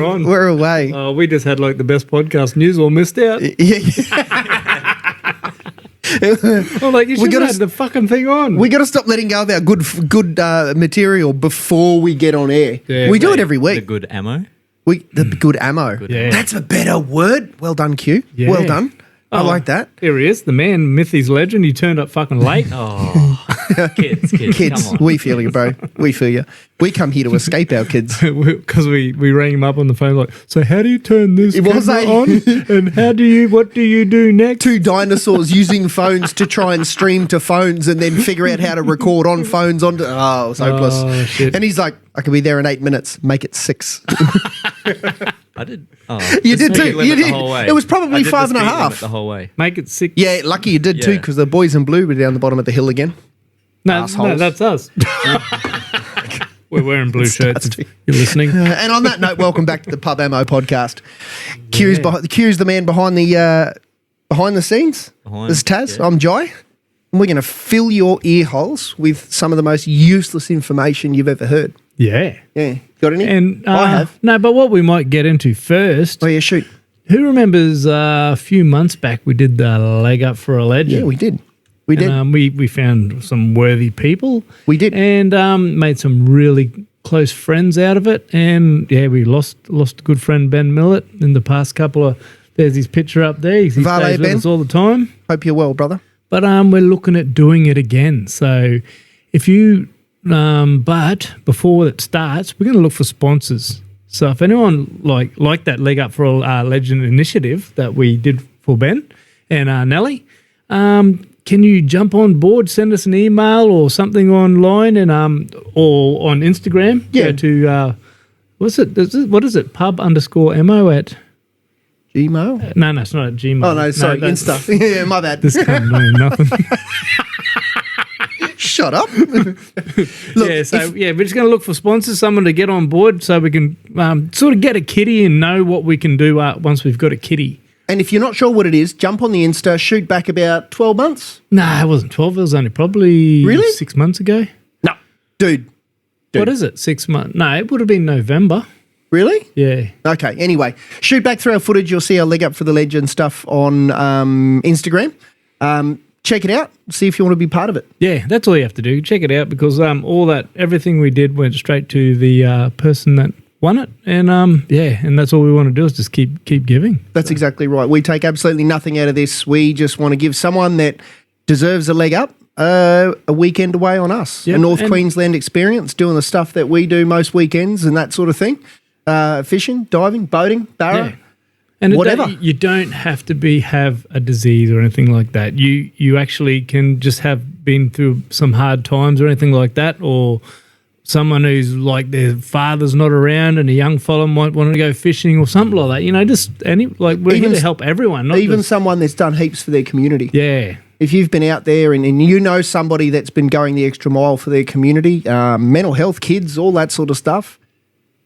on. We're away. Oh, we just had like the best podcast news all missed out. Yeah. I'm like, you should have had the fucking thing on. We got to stop letting go of our good material before we get on air. Yeah, we do it every week. The good ammo. The good ammo. Yeah. That's a better word. Well done, Q. Yeah. Well done. I Oh, like that. Here he is, the man, Mythy's legend. He turned up fucking late. Oh, kids, Kids, come on. we feel you, bro. We feel you. We come here to escape our kids. Because we rang him up on the phone like, so how do you turn this It was camera a- on? And what do you do next? Two dinosaurs using phones to try and stream to phones and then figure out how to record on phones. It was hopeless. Oh, shit. And he's like, I could be there in 8 minutes. Make it 6. I did. Oh, You the did speed too. limit You the did. whole way. It was probably I did 5 the and a speed half. limit the whole way. Make it 6. Yeah, lucky you did too, Yeah. because the boys in blue were down the bottom of the hill again. No, assholes. that's us. We're wearing blue shirts. If you're listening. And on that note, welcome back to the Pub Ammo podcast. Q's the man behind the scenes. This is Taz. yeah. I'm Jai. And we're going to fill your ear holes with some of the most useless information you've ever heard. Yeah. Yeah. Got any? And I have. No, but what we might get into first. Oh, yeah, shoot. Who remembers a few months back we did the leg up for a legend? Yeah, we did. We did. And, we found some worthy people. We did. And made some really close friends out of it. And yeah, we lost a good friend, Ben Millett, in the past couple of. There's his picture up there. He Valet stays with Ben. us all the time. Hope you're well, brother. But we're looking at doing it again. So if you, but before it starts, we're going to look for sponsors. So if anyone like that leg up for a legend initiative that we did for Ben and Nelly, can you jump on board? Send us an email or something online and or on Instagram. Yeah. Go to what is it? Pub_mo at. Gmail? No, it's not at Gmail. Oh, no, sorry. that's- Insta. Yeah, my bad. This can't mean nothing. Shut up. Look, We're just going to look for sponsors, someone to get on board so we can sort of get a kitty and know what we can do once we've got a kitty. and if you're not sure what it is, jump on the Insta, shoot back about 12 months. Nah, it wasn't 12. It was only probably Really? 6 months ago. No. Dude. What is it? 6 months? No, it would have been November. Really? Yeah. Okay, anyway, shoot back through our footage. You'll see our leg up for the legend stuff on Instagram. Check it out. See if you want to be part of it. Yeah, that's all you have to do. Check it out because everything we did went straight to the person that won it. And and that's all we want to do is just keep giving. That's exactly right. We take absolutely nothing out of this. We just want to give someone that deserves a leg up a weekend away on us. Yep, A North and- Queensland experience, doing the stuff that we do most weekends and that sort of thing. Fishing, diving, boating, barra. Yeah. And Whatever. you don't have to have a disease or anything like that. You actually can just have been through some hard times or anything like that, or someone who's like their father's not around and a young fella might want to go fishing or something like that. You know, just we're Even here to s- help everyone. Not Even just, someone that's done heaps for their community. yeah. If you've been out there and you know somebody that's been going the extra mile for their community, mental health, kids, all that sort of stuff,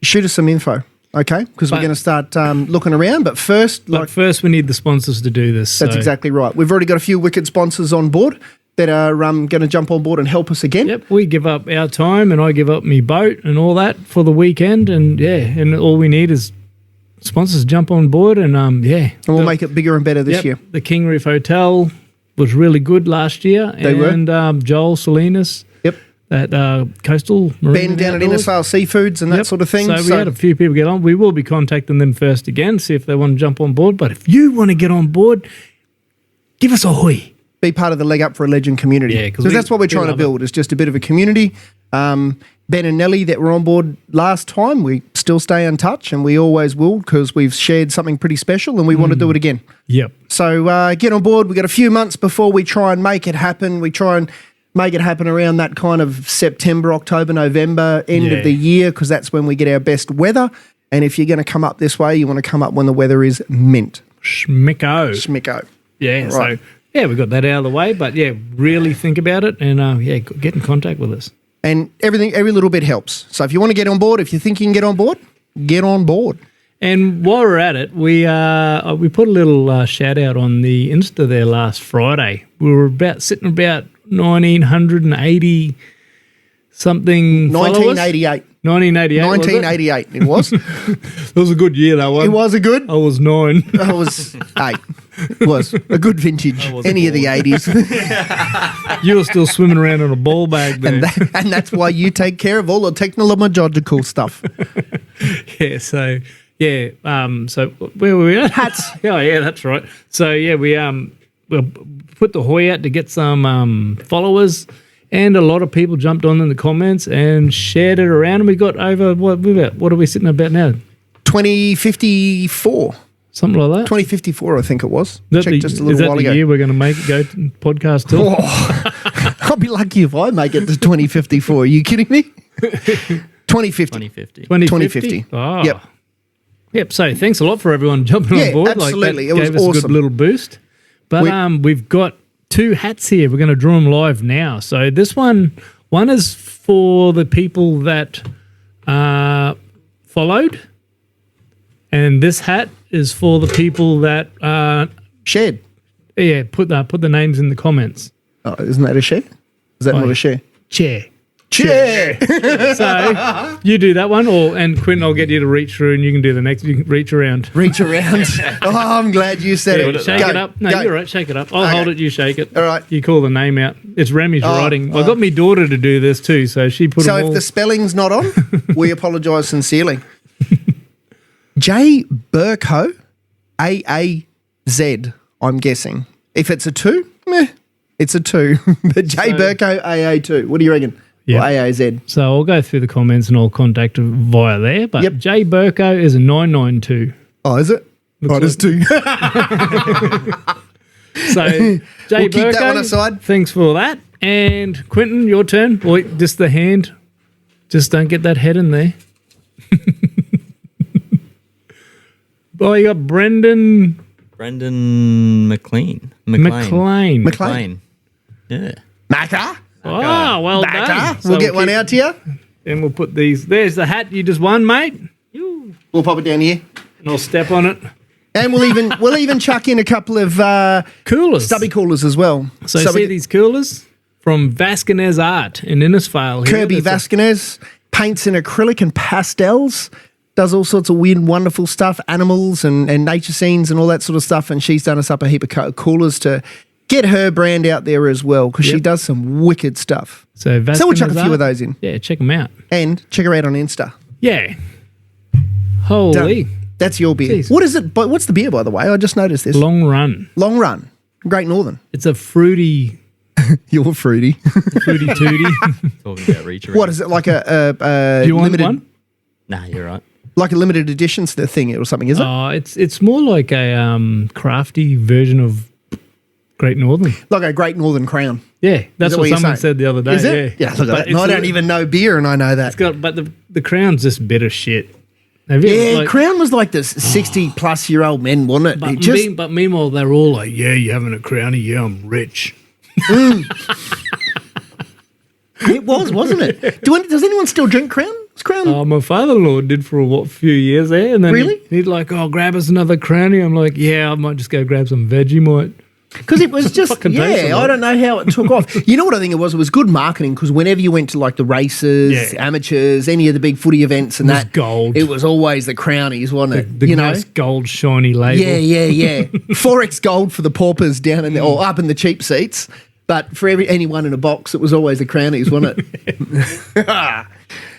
shoot us some info, okay? Because we're But- going to start looking around. But first, But first, we need the sponsors to do this. that's exactly right. We've already got a few wicked sponsors on board that are going to jump on board and help us again. Yep, we give up our time and I give up my boat and all that for the weekend. And and all we need is sponsors to jump on board and And we'll make it bigger and better this year. The King Reef Hotel was really good last year. They were. And Joel Salinas Yep. at Coastal Marine Ben down at Outdoors. Innisfail Seafoods and that Yep. sort of thing. So we had a few people get on. We will be contacting them first again, see if they want to jump on board. But if you want to get on board, give us a hoy. be part of the Leg Up for a Legend community. Yeah, 'cause because that's what we're trying to love it. build. It's just a bit of a community. Ben and Nelly that were on board last time, we still stay in touch and we always will because we've shared something pretty special and we want to do it again. Yep. So get on board. We've got a few months before we try and make it happen. We try and make it happen around that kind of September, October, November, end Yeah. of the year because that's when we get our best weather. And if you're going to come up this way, you want to come up when the weather is mint. Schmicko. Schmicko. Yeah. Right. So, we got that out of the way. But, really think about it and, get in contact with us. And every little bit helps. So if you want to get on board, if you think you can get on board, get on board. And while we're at it, we put a little shout out on the Insta there last Friday. We were sitting about 1,980 something followers. 1988. 1988. 1988 it was. It was a good year, that one. It was a good. I was 9. I was 8. It was a good vintage. wasn't Any of the 80s. You were still swimming around in a ball bag there. and that's why you take care of all the technological stuff. Yeah, so so where were we at? Hats. Oh yeah, that's right. So yeah, we put the hoy out to get some followers, and a lot of people jumped on in the comments and shared it around, and we got over what are we sitting about now? 2054. Something like that. 2054, I think it was. Is that Checked just a is little that while the ago. year we're going to make it go to podcast till? Oh, I'll be lucky if I make it to 2054. Are you kidding me? 2050. 2050. 2050. Oh. Yep. Yep. So thanks a lot for everyone jumping Yeah, on board. absolutely. Like that It was gave us a awesome. good little boost. But we've got 2 hats here. We're going to draw them live now. So this one is for the people that followed, and this hat is for the people that Shared. put the names in the comments. Oh, isn't that a share? Is that not a share? Chair. Chair. So you do that one, and Quentin, I'll get you to reach through, and you can do the next. You can reach around. Reach around. Oh, I'm glad you said it. Shake Go, it up. No, go. you're right. Shake it up. I'll Okay. hold it. You shake it. All right. You call the name out. It's Remy's Oh, writing. I got my daughter to do this too, so she put So them if all. the spelling's not on, we apologise sincerely. J. Burko, AAZ, I'm guessing. If it's a 2, it's a 2. But J. Burko, AA2. What do you reckon? Yeah. Or AAZ. So I'll go through the comments and I'll contact her via there. But Yep. J Burko is a 992. Oh, is it? Looks Oh, it is 2. So J We'll keep Burko, that one aside. thanks for that. And Quentin, your turn. Wait, just the hand. Just don't get that head in there. Oh, you got Brendan McLean. McLean. McLean. Yeah. Macca. Oh, well done. Macca. So We'll get one keep- out to you. And we'll put these. There's the hat you just won, mate. We'll pop it down here. And I'll step on it. And we'll even chuck in a couple of Coolers. stubby coolers as well. So we see get- these coolers from Vasconez Art in Innisfail. here. Kirby That's a- Vasconez paints in acrylic and pastels, does all sorts of weird, wonderful stuff, animals and nature scenes and all that sort of stuff. And she's done us up a heap of coolers to get her brand out there as well, because she Yep. does some wicked stuff. So Vasconez So we'll chuck a few Art. of those in. Yeah, check them out. And check her out on Insta. Yeah. Holy. Done. That's your beer. Jeez. What is it? But what's the beer, by the way? I just noticed this. Long Run. Long Run. Great Northern. It's a fruity You're fruity. tooty. Talking about reach around. What is it, like a Do you want limited, one? Nah, you're right. like a limited edition thing or something? Is it? It's more like a crafty version of Great Northern. Like a Great Northern Crown. Yeah, that's that what what you're someone saying? said the other day. Is it? Yeah, Yeah, look at But that. it's No, I a- don't even know beer, and I know that. It's got, but the crown's just bitter shit. Have you Yeah, ever, like, Crown was like this 60-plus-year-old men, wasn't it? But, It just, but meanwhile, they're all like, "Yeah, you having a crownie? Yeah, I'm rich." it was, wasn't it? Does anyone still drink Crown? Is Crown? Oh, my father-in-law did for a few years there, and then Really? he'd like, "Oh, grab us another crownie." I'm like, "Yeah, I might just go grab some Vegemite." Because it was just, Fucking tastes yeah, like- I don't know how it took off. You know what I think it was? It was good marketing, because whenever you went to like the races, Yeah. amateurs, any of the big footy events and It was that, gold. it was always the Crownies, wasn't it? The you know? nice gold shiny label. Yeah. 4X gold for the paupers down in the, or up in the cheap seats. But for anyone in a box, it was always the Crownies, wasn't it?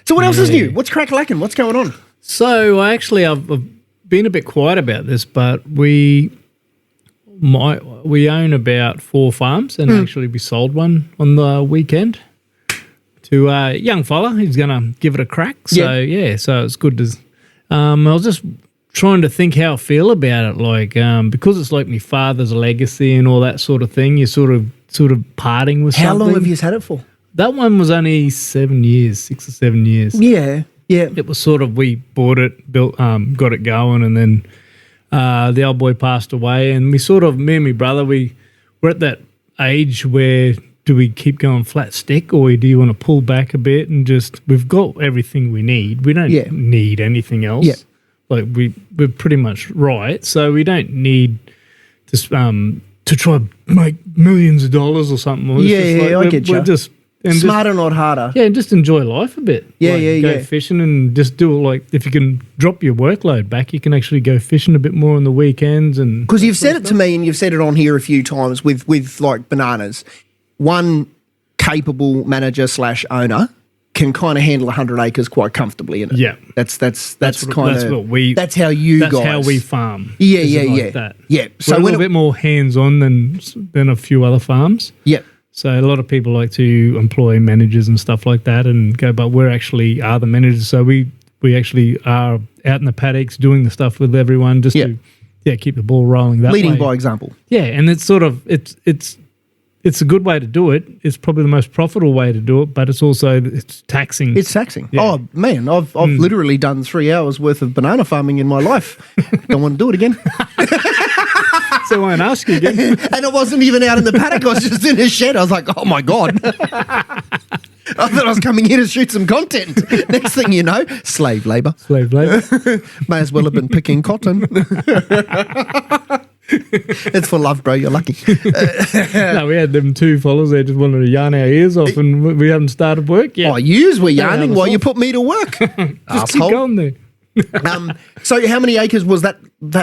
So what else is new? What's crack-lacking? What's going on? So I've been a bit quiet about this, but we own about 4 farms, and actually we sold one on the weekend to a young fella. He's going to give it a crack. So so it's good to. I was just trying to think how I feel about it, like because it's like my father's legacy and all that sort of thing. You're sort of parting with How something. long have you had it for? That one was only 7 years, 6 or 7 years. Yeah. It was sort of, we bought it, built, got it going, and then the old boy passed away, and we sort of, me and my brother, we're at that age where do we keep going flat stick, or do you want to pull back a bit and just, we've got everything we need. We don't need anything else. Yeah. Like we're pretty much right, so we don't need to try and make millions of dollars or something. It's Yeah, just like, I we're, get we're ya. just and Smarter, not harder. and just enjoy life a bit. Yeah, Like, yeah, go yeah. fishing and just do it. Like if you can drop your workload back, you can actually go fishing a bit more on the weekends. And Because you've said it to me and you've said it on here a few times with like bananas. One capable manager / owner can kind of handle 100 acres quite comfortably in it. Yeah. That's what- kind that's of what we- that's how you that's guys how we farm. Yeah, is yeah, like yeah. That. Yeah. So So we're a when little it- bit more hands on than a few other farms. Yep. So a lot of people like to employ managers and stuff like that and go, but we're actually are the managers. So we actually are out in the paddocks doing the stuff with everyone just Yeah. to keep the ball rolling that Leading way. by example. Yeah, and it's sort of it's a good way to do it. It's probably the most profitable way to do it, but it's taxing. It's taxing. Yeah. Oh man, I've literally done 3 hours worth of banana farming in my life. Don't want to do it again. so I won't ask you again. And I wasn't even out in the paddock. I was just in a shed. I was like, oh my God. I thought I was coming here to shoot some content. Next thing you know, slave labour. Slave labour. May as well have been picking cotton. It's for love, bro. You're lucky. No, we had them 2 followers. They just wanted to yarn our ears off, and we haven't started work yet. Oh, yous were yarning have while us you off. put me to work. just keep Asshole. going there. So how many acres was that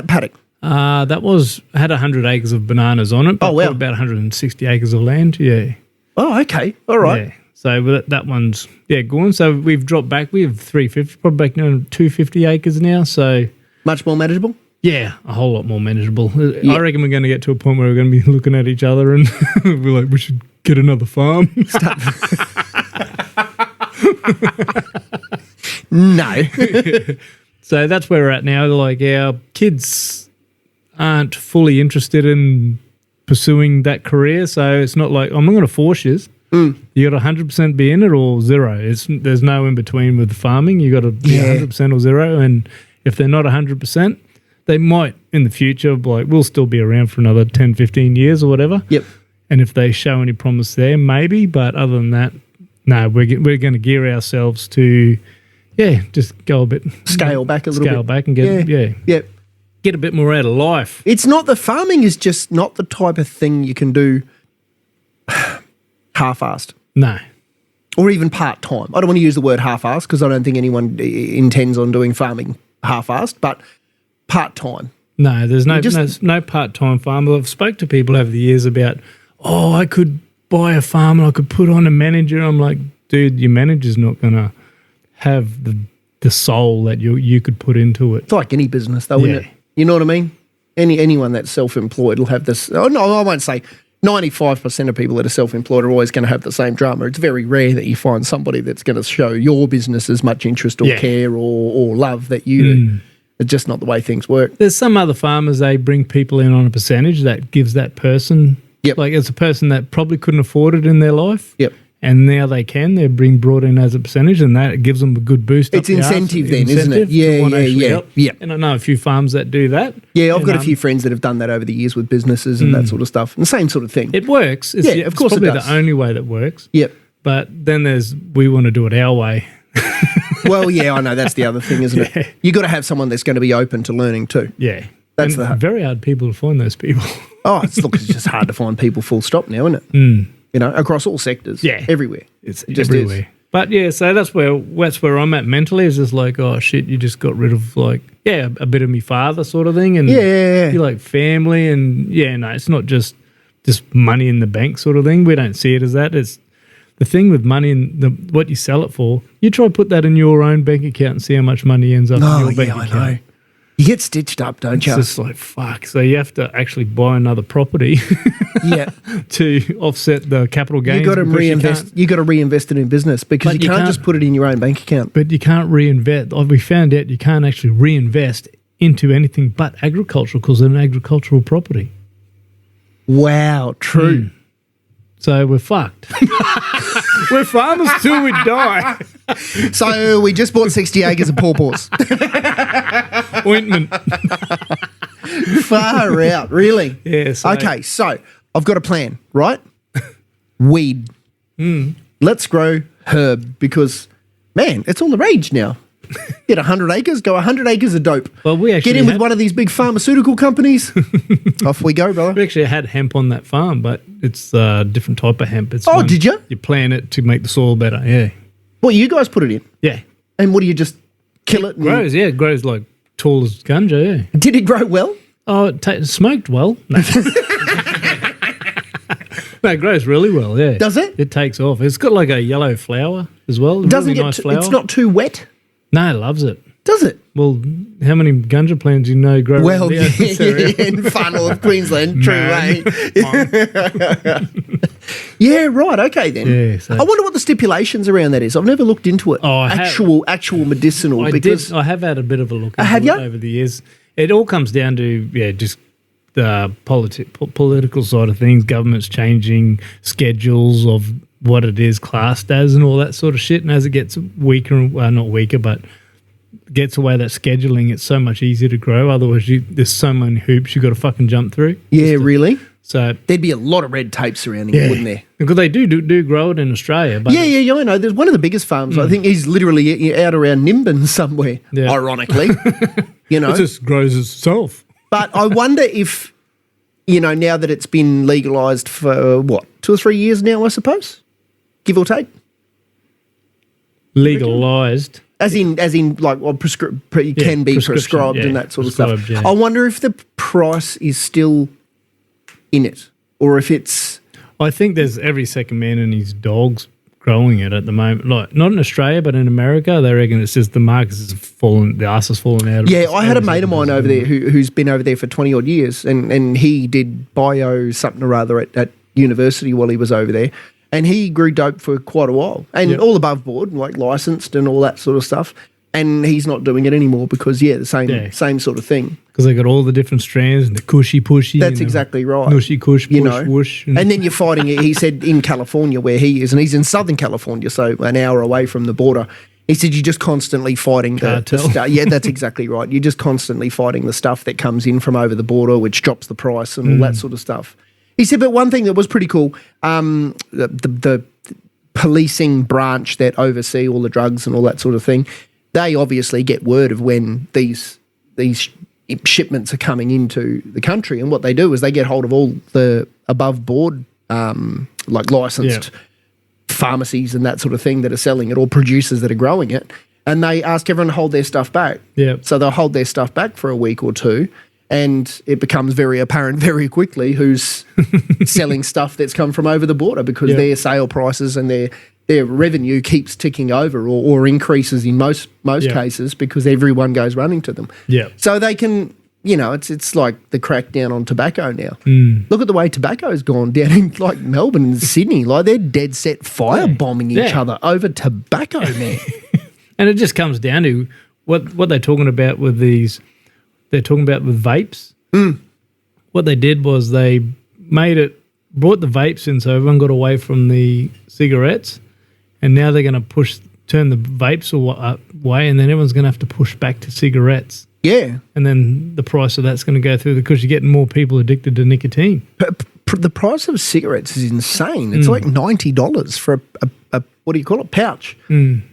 paddock? That had 100 acres of bananas on it. But Oh, wow. about 160 acres of land. Yeah. Oh, okay. All right. Yeah. So that one's gone. So we've dropped back. We have 350, probably back down to 250 acres now. So Much more manageable? yeah, a whole lot more manageable. Yeah. I reckon we're going to get to a point where we're going to be looking at each other and we're like, we should get another farm. No. So that's where we're at now. Like our kids aren't fully interested in pursuing that career. So it's not like, I'm not going to force you. You got to 100% be in it or zero. There's no in between with farming. You got to be Yeah. 100% or zero. And if they're not 100%, they might in the future, like we'll still be around for another 10, 15 years or whatever. Yep. And if they show any promise there, maybe. But other than that, no, we're going to gear ourselves to, just go a bit. Scale back a little Scale bit. back and get, Yep. get a bit more out of life. It's not the farming is just not the type of thing you can do half-assed No. or even part-time. I don't want to use the word half-assed because I don't think anyone intends on doing farming half-assed, but part-time. No, there's no, just- no part-time farmer. I've spoke to people over the years about, I could buy a farm and I could put on a manager. I'm like, dude, your manager's not going to have the soul that you could put into it. It's like any business though, isn't Yeah. it? You know what I mean? Anyone that's self-employed will have this. Oh, no, I won't say 95% of people that are self-employed are always going to have the same drama. It's very rare that you find somebody that's going to show your business as much interest or Yeah. care or love that you do. It's just not the way things work. There's some other farmers, they bring people in on a percentage that gives that person, Yep. like it's a person that probably couldn't afford it in their life. Yep. And now they can. They're being brought in as a percentage, and that gives them a good boost. It's up the arse. incentive then, isn't it? Incentive to Yeah, want to yeah, actually yeah. help. Yeah. And I know a few farms that do that. Yeah, I've got a And, few friends that have done that over the years with businesses and that sort of stuff. And the same sort of thing. It works. It's, Yeah, of course it it's probably does. the only way that works. Yep. But then we want to do it our way. Well, yeah, I know. That's the other thing, isn't Yeah. it? You got to have someone that's going to be open to learning too. Yeah. That's And the- very hard people to find those people. Oh, it's just hard to find people full stop now, isn't it? You know, across all sectors. Yeah. Everywhere. It's It just everywhere. is. But yeah, so that's where I'm at mentally. Is just like, oh shit, you just got rid of like a bit of me father sort of thing, and Yeah. you like family, and no, it's not just money in the bank sort of thing. We don't see it as that. It's the thing with money and what you sell it for. You try to put that in your own bank account and see how much money ends up in Oh, your bank yeah, I account. know. You get stitched up, don't It's you? just like fuck. So you have to actually buy another property Yeah. to offset the capital gains. You got to because reinvest. can't- You got to reinvest it in business because But you you can't can't- just put it in your own bank account. But you can't reinvest. We found out you can't actually reinvest into anything but agricultural because it's an agricultural property. Wow, true. So we're fucked. We're farmers till we die. So we just bought 60 acres of pawpaws. Ointment. Far out, really. Yeah. So, Okay, so I've got a plan, right? Weed. Let's grow herb because, man, it's all the rage now. Get 100 acres, go 100 acres of dope. Well, we actually Get in with had- one of these big pharmaceutical companies. Off we go, brother. We actually had hemp on that farm, but it's a different type of hemp. It's Oh, one- did you? You plant it to make the soil better. Yeah, What, you guys put it in? yeah. And what do you just kill it? And Grows. Yeah, it grows like tall as ganja. Yeah. Did it grow well? Oh, it smoked well. No. No, it grows really well. Yeah. Does it? It takes off. It's got like a yellow flower as well. Doesn't really get nice too, flower. it's not too wet, No, it loves it. does it? Well, how many ganja plants do you know grow? Well, around this area? in far north Queensland, true, Man. eh? Yeah, right. Okay, then. Yeah, so- I wonder what the stipulations around that is. I've never looked into it. Oh, I have. Actual medicinal. I because did. I have had a bit of a look have into it ya? over the years. It all comes down to just the political side of things. Government's changing schedules of what it is classed as and all that sort of shit. And as it gets weaker, well, not weaker, but gets away that scheduling, it's so much easier to grow. Otherwise, there's so many hoops you got to fucking jump through. yeah, really. So There'd be a lot of red tape surrounding it, wouldn't there? because they do grow it in Australia, but Yeah, I know. There's one of the biggest farms. I think he's literally out around Nimbin somewhere, Yeah. ironically. You know, it just grows itself. but I wonder if, now that it's been legalised for, 2 or 3 years now, I suppose, give or take? Legalized. As in, like, can be prescription, prescribed yeah, and that sort of stuff. prescribed, yeah. I wonder if the price is still in it, or if it's I think there's every second man and his dog's growing it at the moment. Like not in Australia, but in America, they reckon it's just the market is falling, the ass is falling out. Yeah, I had a mate of mine over there who's been over there for 20 odd years, and he did bio something or other at university while he was over there, and he grew dope for quite a while, and Yep. all above board, like licensed and all that sort of stuff. And he's not doing it anymore because the same sort of thing. because they got all the different strands and the cushy pushy. That's and the exactly right. Nushy kush push You know, whoosh. and then you're fighting it. He said in California where he is, and he's in Southern California, so an hour away from the border. He said you're just constantly fighting the Cartel. yeah, that's exactly right. You're just constantly fighting the stuff that comes in from over the border, which drops the price and all that sort of stuff. He said, but one thing that was pretty cool, the policing branch that oversee all the drugs and all that sort of thing, they obviously get word of when these shipments are coming into the country, and what they do is they get hold of all the above board, like licensed pharmacies and that sort of thing that are selling it, or producers that are growing it, and they ask everyone to hold their stuff back. Yeah. So they'll hold their stuff back for a week or two, and it becomes very apparent very quickly who's selling stuff that's come from over the border, because Yeah. their sale prices and their revenue keeps ticking over, or increases in most Yeah. cases, because everyone goes running to them. Yeah. So they can, it's like the crackdown on tobacco now. Look at the way tobacco's gone down in like Melbourne and Sydney. Like they're dead set firebombing each Yeah. other over tobacco, man. And it just comes down to what they're talking about with these. They're talking about with vapes. What they did was they brought the vapes in, so everyone got away from the cigarettes, and now they're going to turn the vapes away, and then everyone's going to have to push back to cigarettes, Yeah. and then the price of that's going to go through because you're getting more people addicted to nicotine. The price of cigarettes is insane. It's like $90 for a what do you call it, pouch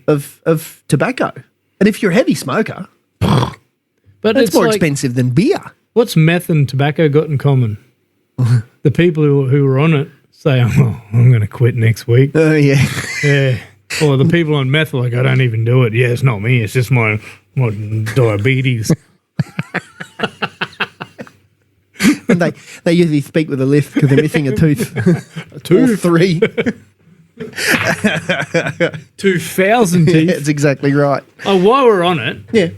of tobacco. And if you're a heavy smoker, But that's it's more like, expensive than beer. what's meth and tobacco got in common? The people who are on it say, "Oh, I'm going to quit next week." Oh, yeah. Yeah. Or the people on meth are like, I don't even do it. Yeah, it's not me. It's just my diabetes. And they usually speak with a lisp because they're missing a tooth. Or Tooth. 3. 2,000 Yeah, teeth. that's exactly right. Oh, while we're on it, Yeah.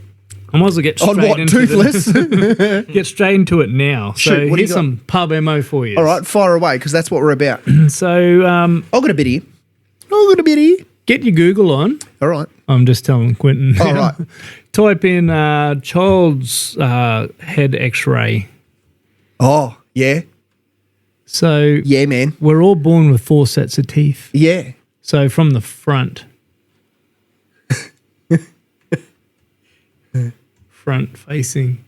I might as well get On straight what, into toothless? get straight into it now. Shoot, So what do you here's got? some pub MO for you. All right, fire away, because that's what we're about. So I've got a bit here. get your Google on. All right. I'm just telling Quentin. All right. Type in child's head X-ray. Oh, yeah. So Yeah, man. we're all born with 4 sets of teeth. Yeah. So from the front. Front facing.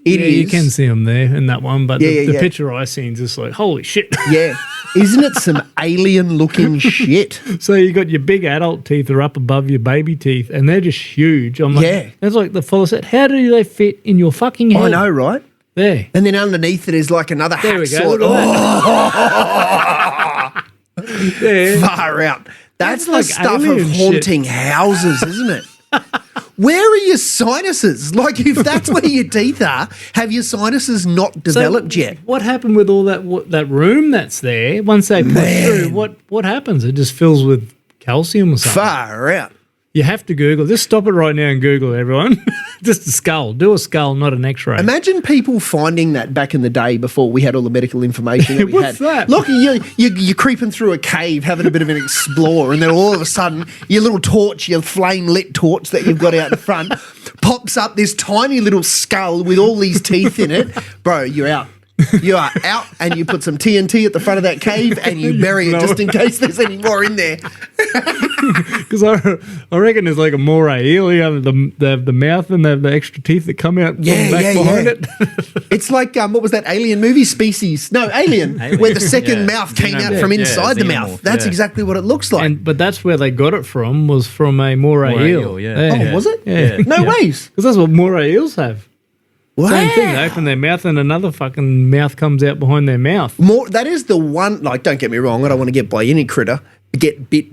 It Yeah, is. you can see them there in that one, but Yeah, the yeah. picture I seen is just like, holy shit. Yeah. Isn't it some alien looking shit? So you got your big adult teeth are up above your baby teeth, and they're just huge. I'm like, Yeah. That's like the fellow said. How do they fit in your fucking head? I know, right? There. And then underneath it is like another There we hacksaw. go. Look at that. There. Far out. That's the like stuff of alien shit. haunting houses, isn't it? Where are your sinuses? Like, if that's where your teeth are, have your sinuses not developed yet? What happened with all that room that's there? Once they push through, what happens? It just fills with calcium or something. Far out. You have to Google. Just stop it right now and Google it, everyone. Just a skull. Do a skull, not an X-ray. Imagine people finding that back in the day before we had all the medical information that we What's had. that? Look, you're creeping through a cave, having a bit of an explore, and then all of a sudden, your little torch, your flame-lit torch that you've got out in front, pops up this tiny little skull with all these teeth in it. Bro, you're out. You are out, and you put some TNT at the front of that cave, and you bury it just in case there's any more in there. Because I reckon there's like a moray eel. You have the mouth and they have the extra teeth that come out from back behind it. It's like, what was that alien movie, Species? No, Alien, where the second Yeah. mouth came out Xenomorph. from Yeah, inside the xenomorph, mouth. That's yeah. exactly what it looks like. But that's where they got it from, was from a moray Moray eel. eel, yeah. Oh, was it? Yeah. No ways. Because that's what moray eels have. Wow. Same thing. They open their mouth and another fucking mouth comes out behind their mouth. That is the one, like, don't get me wrong, I don't want to get bit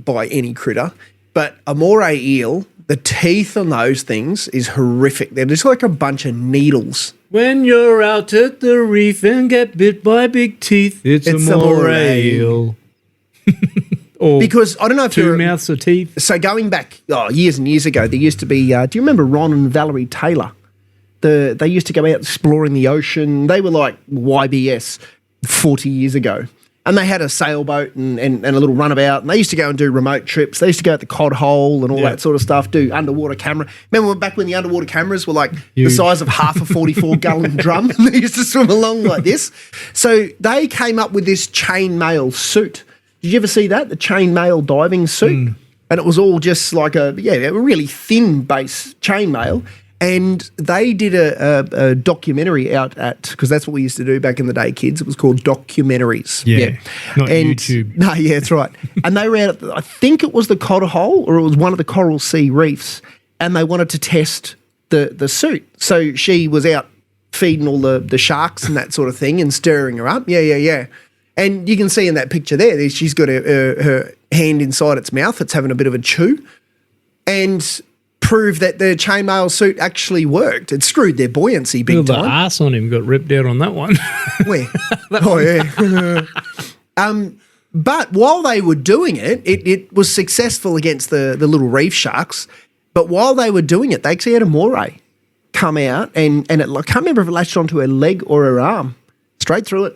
by any critter, but a moray eel, the teeth on those things is horrific. They're just like a bunch of needles. When you're out at the reef and get bit by big teeth, it's a moray eel. Or Because I don't know if two you're... mouths of teeth. So going back years and years ago, there used to be, do you remember Ron and Valerie Taylor? They used to go out exploring the ocean. They were like YBS 40 years ago. And they had a sailboat and a little runabout. And they used to go and do remote trips. They used to go at the Cod Hole and all that sort of stuff, do underwater camera. Remember back when the underwater cameras were like the size of half a 44-gallon drum? And they used to swim along like this. So they came up with this chainmail suit. Did you ever see that? The chainmail diving suit? And it was all just like a really thin base chainmail. And they did a documentary out at, because that's what we used to do back in the day, kids. It was called documentaries. Not YouTube. No, yeah, that's right. And they were out at, I think it was the Cod Hole, or it was one of the Coral Sea reefs, and they wanted to test the suit. So she was out feeding all the sharks and that sort of thing and stirring her up. Yeah. And you can see in that picture there, she's got her hand inside its mouth. It's having a bit of a chew. And prove that the chainmail suit actually worked. It screwed their buoyancy big The time. arse on him got ripped out on that one. Where? Yeah. But while they were doing it, it was successful against the little reef sharks. But while they were doing it, they actually had a moray come out and it, I can't remember if it latched onto her leg or her arm. Straight through it.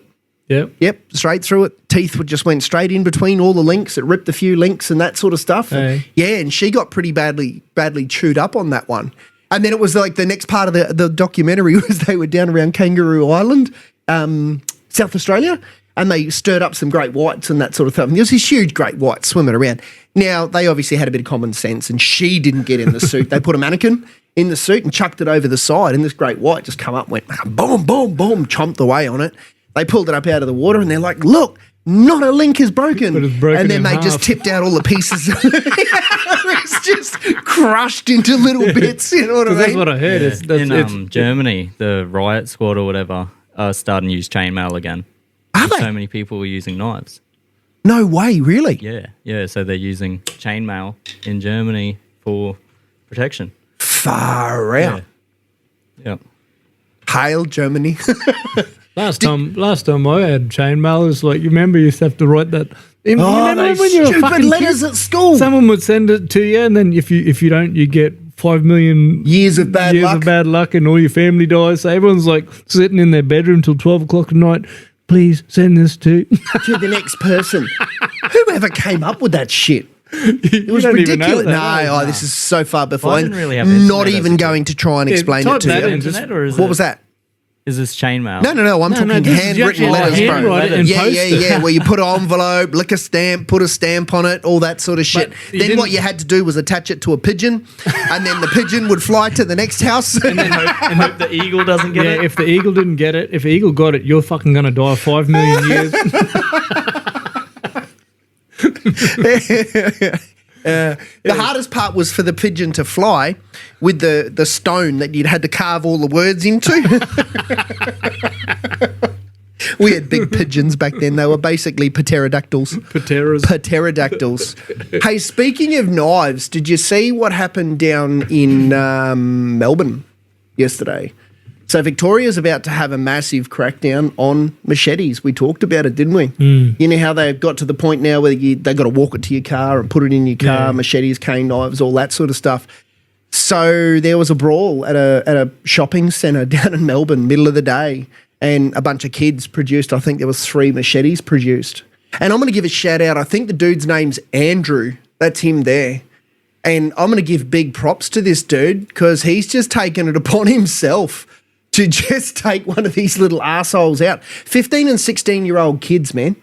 Yep, straight through it. Teeth just went straight in between all the links. It ripped a few links and that sort of stuff. Hey. Yeah, and she got pretty badly chewed up on that one. And then it was like the next part of the documentary was they were down around Kangaroo Island, South Australia, and they stirred up some great whites and that sort of thing. There was this huge great white swimming around. Now, they obviously had a bit of common sense and she didn't get in the suit. They put a mannequin in the suit and chucked it over the side and this great white just come up and went boom, boom, boom, chomped away on it. They pulled it up out of the water and they're like, look, not a link is broken. But it's broken and then in they half. just tipped out all the pieces. It's just crushed into little bits. You know what I mean? That's what I heard. In Germany, the riot squad or whatever are starting to use chainmail again. Are they? So many people were using knives. No way, really? Yeah. So they're using chainmail in Germany for protection. Far out. Yep. Hail Germany. Last time I had chainmail, it was like, you remember you used to have to write that. You Oh, remember those when you were stupid fucking letters kid? at school. Someone would send it to you, and then if you don't, you get 5 million Years of bad luck. of bad luck, and all your family dies. So everyone's like sitting in their bedroom till 12 o'clock at night. Please send this to. To the next person. Whoever came up with that shit? It was don't even know ridiculous. that, No, this is so far before. I didn't really have Not internet as even a kid. going to try and Yeah, explain type it to that you. in. Internet or is What it, was that? Is this chainmail? No. I'm talking this is you handwritten actually letters, bro. handwrite it and Yeah, post it. yeah. Where you put an envelope, lick a stamp, put a stamp on it, all that sort of shit. you Then what didn't- you had to do was attach it to a pigeon, and then the pigeon would fly to the next house. and hope the eagle doesn't get Yeah, it. if the eagle didn't get it, if the eagle got it, you're fucking gonna die 5 million years. The hardest part was for the pigeon to fly with the stone that you'd had to carve all the words into. We had big pigeons back then. They were basically pterodactyls. Pterodactyls. Hey, speaking of knives, did you see what happened down in Melbourne yesterday? So Victoria's about to have a massive crackdown on machetes. We talked about it, didn't we? You know how they've got to the point now where they've got to walk it to your car and put it in your car, machetes, cane knives, all that sort of stuff. So there was a brawl at a shopping centre down in Melbourne, middle of the day, and a bunch of kids produced, I think there was 3 machetes produced. And I'm going to give a shout out. I think the dude's name's Andrew. That's him there. And I'm going to give big props to this dude because he's just taken it upon himself to just take one of these little assholes out. 15 and 16-year-old kids, man.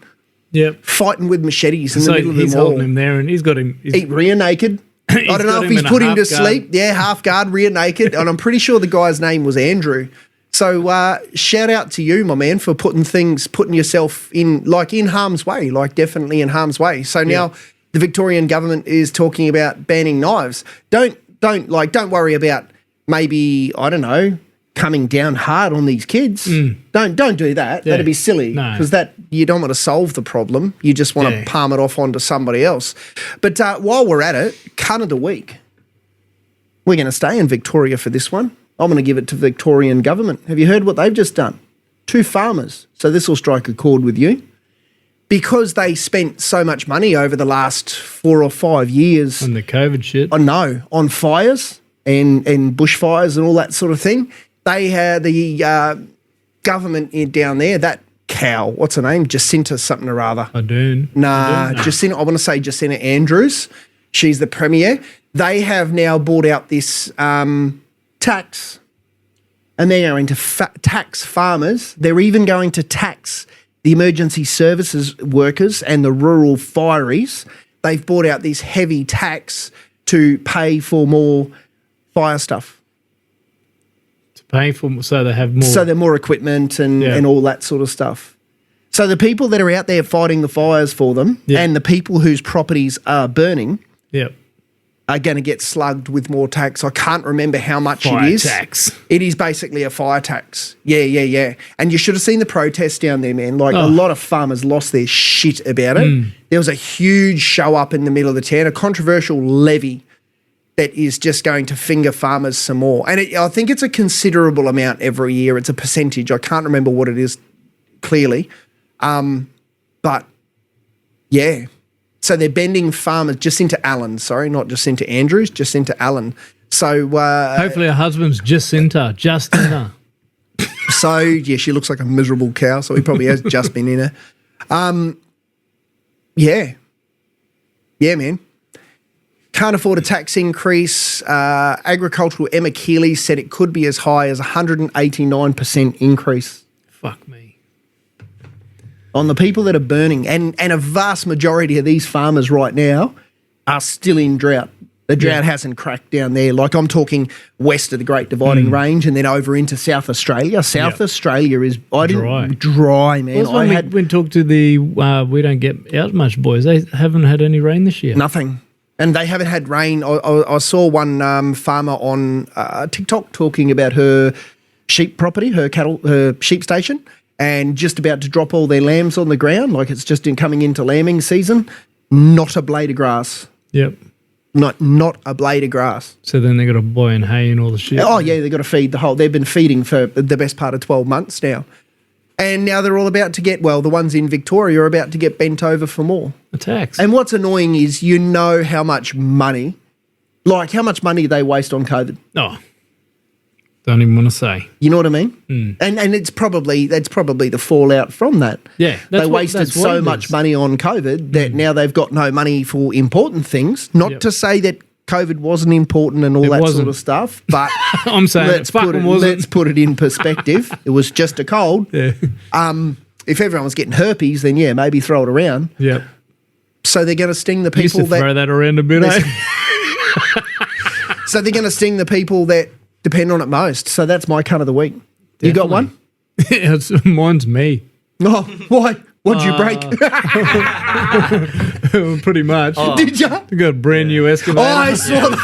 Yep. Fighting with machetes in the So middle of the he's mall. holding him there, and he's got him. Eat rear naked. I don't know got if him he's in a put him to half guard. sleep. Yeah, half guard, rear naked. And I'm pretty sure the guy's name was Andrew. So shout out to you, my man, for putting yourself in harm's way, like definitely in harm's way. So now the Victorian government is talking about banning knives. Don't worry about maybe, I don't know, coming down hard on these kids. Don't do that. Yeah. That'd be silly No. because you don't want to solve the problem. You just want to palm it off onto somebody else. But while we're at it, cunt of the week. We're going to stay in Victoria for this one. I'm going to give it to Victorian government. Have you heard what they've just done? 2 farmers. So this will strike a chord with you. Because they spent so much money over the last 4 or 5 years On the COVID shit. on fires and bushfires and all that sort of thing. They had the government down there, that cow, what's her name? Jacinta something or other. Jacinta, I want to say Jacinta Andrews. She's the premier. They have now bought out this tax, and they're going to tax farmers. They're even going to tax the emergency services workers and the rural fireys. They've bought out this heavy tax to pay for more fire stuff. Painful, so they have more. So they're more equipment and all that sort of stuff. So the people that are out there fighting the fires for them and the people whose properties are burning are going to get slugged with more tax. I can't remember how much Fire it is. tax. It is basically a fire tax. Yeah. And you should have seen the protests down there, man. Like a lot of farmers lost their shit about it. There was a huge show up in the middle of the town, a controversial levy that is just going to finger farmers some more. And I think it's a considerable amount every year. It's a percentage. I can't remember what it is clearly. But, yeah. So they're bending farmers, Jacinta Allen, sorry, not Jacinta Andrews, Jacinta Allen. So hopefully her husband's Justina. So, yeah, she looks like a miserable cow, so he probably has just been in her. Yeah, man. Can't afford a tax increase. Agricultural Emma Keeley said it could be as high as 189% increase Fuck me. on the people that are burning. And a vast majority of these farmers right now are still in drought. The drought hasn't cracked down there. Like I'm talking west of the Great Dividing Range and then over into South Australia. South Australia is dry, man. Well, when we talked to the we don't get out much boys, they haven't had any rain this year. Nothing. And they haven't had rain. I saw one farmer on TikTok talking about her sheep property, her sheep station, and just about to drop all their lambs on the ground, like it's just coming into lambing season. Not a blade of grass. Yep. Not a blade of grass. So then they got to buy in hay and all the shit. Oh, yeah, they've got to feed the whole... They've been feeding for the best part of 12 months now. And now they're all about to get... Well, the ones in Victoria are about to get bent over for more. A tax. And what's annoying is you know how much money... Like, how much money they waste on COVID. Oh. Don't even want to say. You know what I mean? And that's probably the fallout from that. Yeah. They wasted so much money on COVID that now they've got no money for important things. Not to say that COVID wasn't important and all that sort of stuff, but I'm saying let's put it in perspective. It was just a cold. Yeah. If everyone was getting herpes, then yeah, maybe throw it around. Yeah. So they're going to sting the Used people to throw that around a bit, eh? So they're going to sting the people that depend on it most. So that's my cunt of the week. You got one? Mine's me. Oh, why? What'd you break? Pretty much. Did you? We got a brand new excavator. Oh, I saw that.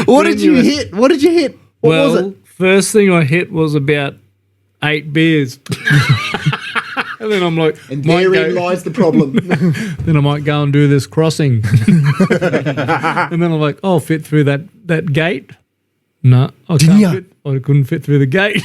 What did you hit? What did you hit? What was it? First thing I hit was about 8 beers. And then I'm like, And therein lies the problem. then I might go and do this crossing. And then I'm like, I'll fit through that gate. No, I Didn't can't ya? fit. I couldn't fit through the gate.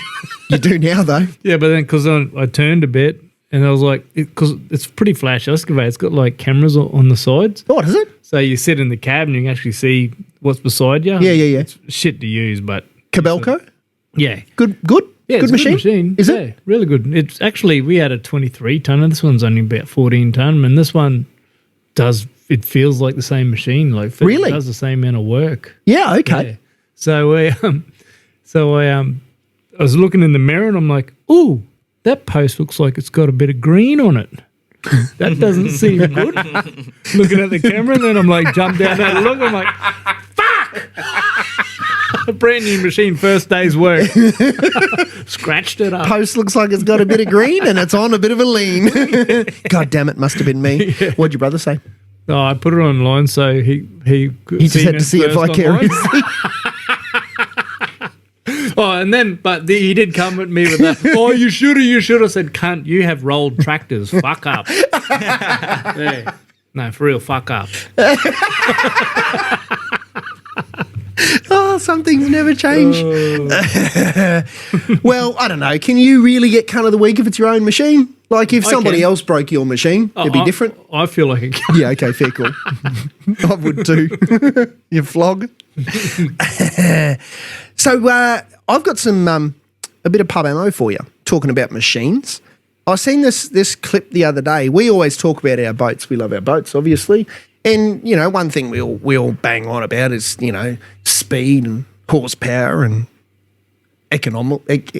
You do now, though. Yeah, but then because I turned a bit and I was like, because it's pretty flash excavator. It's got like cameras on the sides. What is it? So you sit in the cab and you can actually see what's beside you. Yeah. It's shit to use, but Cabelco? yeah. Good? Yeah, good it's machine? a good machine. Is Yeah, it? really good. It's actually, we had a 23 tonne and this one's only about 14 tonne. And this one it feels like the same machine. Like it Really? does the same amount of work. Yeah, okay. Yeah. So I was looking in the mirror and I'm like, ooh, that post looks like it's got a bit of green on it. That doesn't seem good. Looking at the camera, and then I'm like, jump down there and look. I'm like, fuck! A brand new machine, first day's work. Scratched it up. Post looks like it's got a bit of green and it's on a bit of a lean. God damn it, must have been me. What'd your brother say? Oh, I put it online, so he He just had to see it vicariously. Oh, and then, he did come at me with that. Oh, you should have. Said, cunt, you have rolled tractors. Fuck up. Yeah. No, for real, fuck up. Oh, some things never change. Well, I don't know. Can you really get cunt of the week if it's your own machine? Like if somebody can. else broke your machine, it'd be different. I feel like a cunt. Yeah, okay, fair call. I would too. You flog. So I've got some a bit of pub ammo for you, talking about machines. I seen this clip the other day. We always talk about our boats. We love our boats, obviously. And, you know, one thing we all bang on about is, you know, speed and horsepower and economics,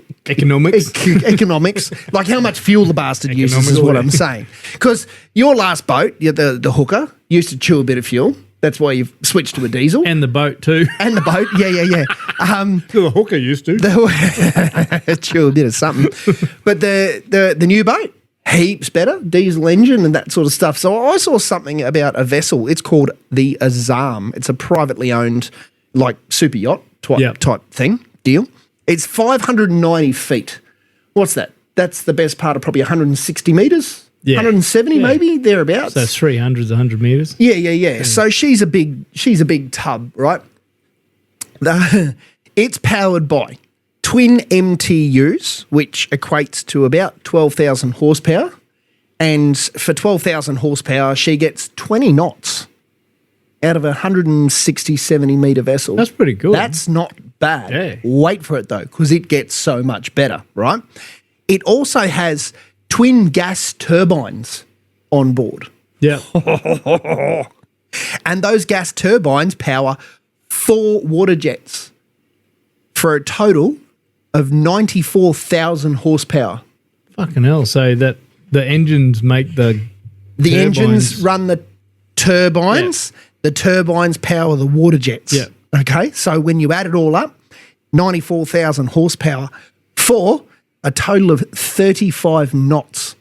like how much fuel the bastard uses is what I'm saying. Because your last boat, the hooker, used to chew a bit of fuel. That's why you've switched to a diesel. And the boat too. And the boat, yeah. The hooker used to. Chew a bit of something. But the new boat, heaps better, diesel engine and that sort of stuff. So I saw something about a vessel. It's called the Azam. It's a privately owned, like, super yacht type thing, deal. It's 590 feet. What's that? That's the best part of probably 160 metres? Yeah. 170 maybe, thereabouts. So 300's 100 metres. Yeah. So she's a big tub, right? It's powered by twin MTUs, which equates to about 12,000 horsepower. And for 12,000 horsepower, she gets 20 knots out of a 160, 70 metre vessel. That's pretty good. That's not bad. Yeah. Wait for it, though, because it gets so much better, right? It also has twin gas turbines on board. Yeah. And those gas turbines power 4 water jets for a total of 94,000 horsepower. Fucking hell. So that the engines make the Engines run the turbines. Yeah. The turbines power the water jets. Yeah. Okay, so when you add it all up, 94,000 horsepower for a total of 35 knots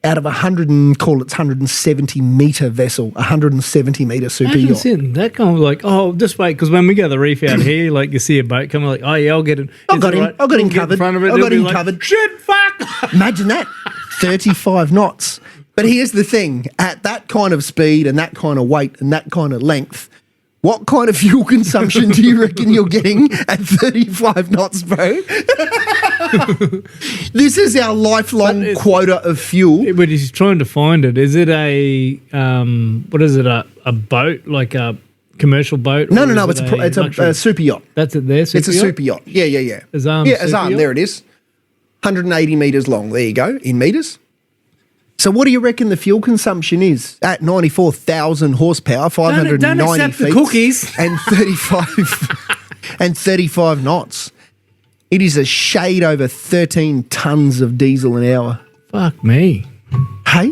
out of 170 metre vessel, 170 metre super Imagine yacht. sitting that kind of like, oh, just wait, because when we go to the reef out here, like you see a boat coming, like, oh yeah, I'll get it. I've got him. Right. I've got him We'll get in covered. front of it. I've They'll got be him like, covered. Shit, fuck. Imagine that, 35 knots. But here's the thing, at that kind of speed and that kind of weight and that kind of length, what kind of fuel consumption do you reckon you're getting at 35 knots, bro? This is our lifelong quota of fuel. But he's trying to find it. Is it a, what is it, a boat, like a commercial boat? No, or is it's luxury? a super yacht. That's it there, It's a super yacht. Yeah. Azam Yeah, super Azam, yacht? there it is. 180 metres long. There you go, in metres. So what do you reckon the fuel consumption is at 94,000 horsepower, 590 Don't accept feet, the cookies. and 35 knots? It is a shade over 13 tonnes of diesel an hour. Fuck me. Hey,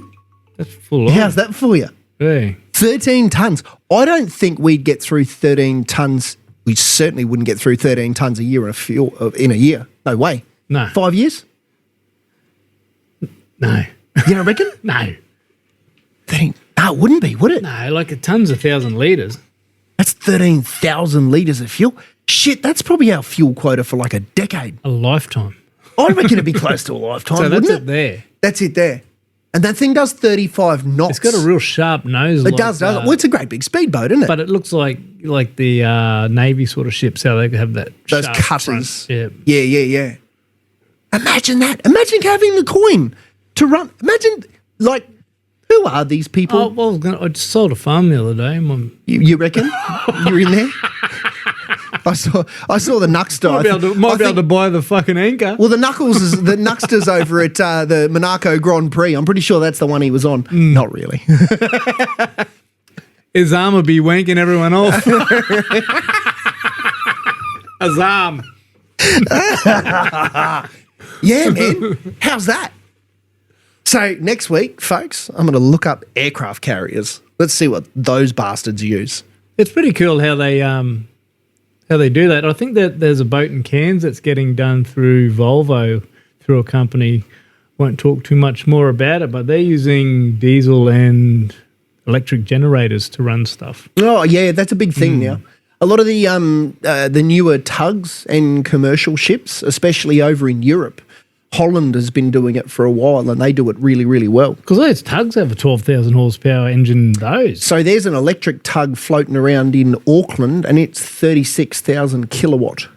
That's full on. how's that for you? Yeah. 13 tonnes. I don't think we'd get through 13 tonnes. We certainly wouldn't get through 13 tonnes a year in a year. No way. No. 5 years? No. You don't reckon? No. No, it wouldn't be, would it? No, like a ton's 1,000 litres. That's 13,000 litres of fuel. Shit, that's probably our fuel quota for like a decade. A lifetime. I reckon it'd be close to a lifetime, So that's wouldn't it there. That's it there. And that thing does 35 knots. It's got a real sharp nose. It does. Well, it's a great big speedboat, isn't it? But it looks like the Navy sort of ships, how they have that Those sharp cutters. front. Yeah. Yeah. Imagine that. Imagine having the coin to run. Imagine, like, who are these people? Oh, well, I just sold a farm the other day. You reckon? You're in there? I saw the Nuxter. Might be able to buy the fucking anchor. Well, the Nuxter's over at the Monaco Grand Prix. I'm pretty sure that's the one he was on. Not really. His arm would be wanking everyone off. His arm. Yeah, man. How's that? So next week, folks, I'm going to look up aircraft carriers. Let's see what those bastards use. It's pretty cool how they do that. I think that there's a boat in Cairns that's getting done through Volvo, through a company. Won't talk too much more about it, but they're using diesel and electric generators to run stuff. Oh, yeah, that's a big thing now. A lot of the newer tugs and commercial ships, especially over in Europe, Holland has been doing it for a while, and they do it really, really well. Because those tugs have a 12,000 horsepower engine in those. So there's an electric tug floating around in Auckland, and it's 36,000 kilowatt.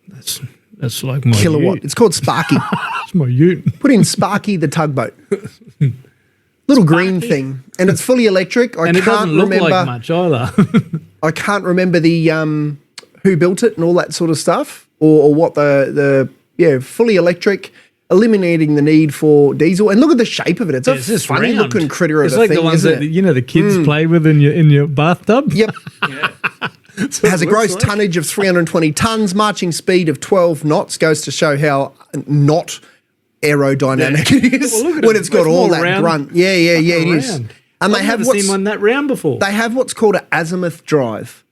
That's like my Kilowatt. ute. It's called Sparky. That's my ute. Put in Sparky the tugboat. Little green thing, and it's fully electric. And it doesn't look like much either. I can't remember the who built it and all that sort of stuff, or what the fully electric, eliminating the need for diesel. And look at the shape of it; it's It's a just funny round. looking critter of It's a like thing, the ones isn't that it? the kids play with in your bathtub. Yep. Has a gross tonnage of 320 tons, marching speed of 12 knots. Goes to show how not aerodynamic it is Well, look at when it. it's got It's all more that round. grunt. Yeah, it is. Round. And they I've have never seen one that round before. they have what's called an azimuth drive.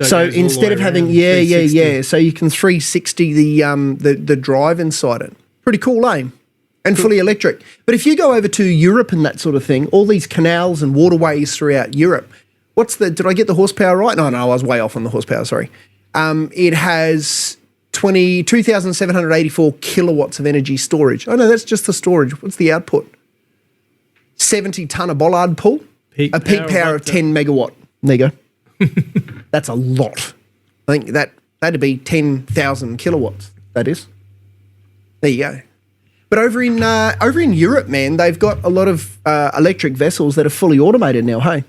it So goes all instead the of way having around, 360. so you can 360 the drive inside it. Pretty cool, eh? And fully electric. But if you go over to Europe and that sort of thing, all these canals and waterways throughout Europe, did I get the horsepower right? No, I was way off on the horsepower, sorry. It has 2,784 kilowatts of energy storage. Oh no, that's just the storage. What's the output? 70 tonne of bollard pull. Peak A peak power power of of 10 megawatt. There you go. That's a lot. I think that'd be 10,000 kilowatts. That is. There you go. But over in Europe, man, they've got a lot of electric vessels that are fully automated now. Hey,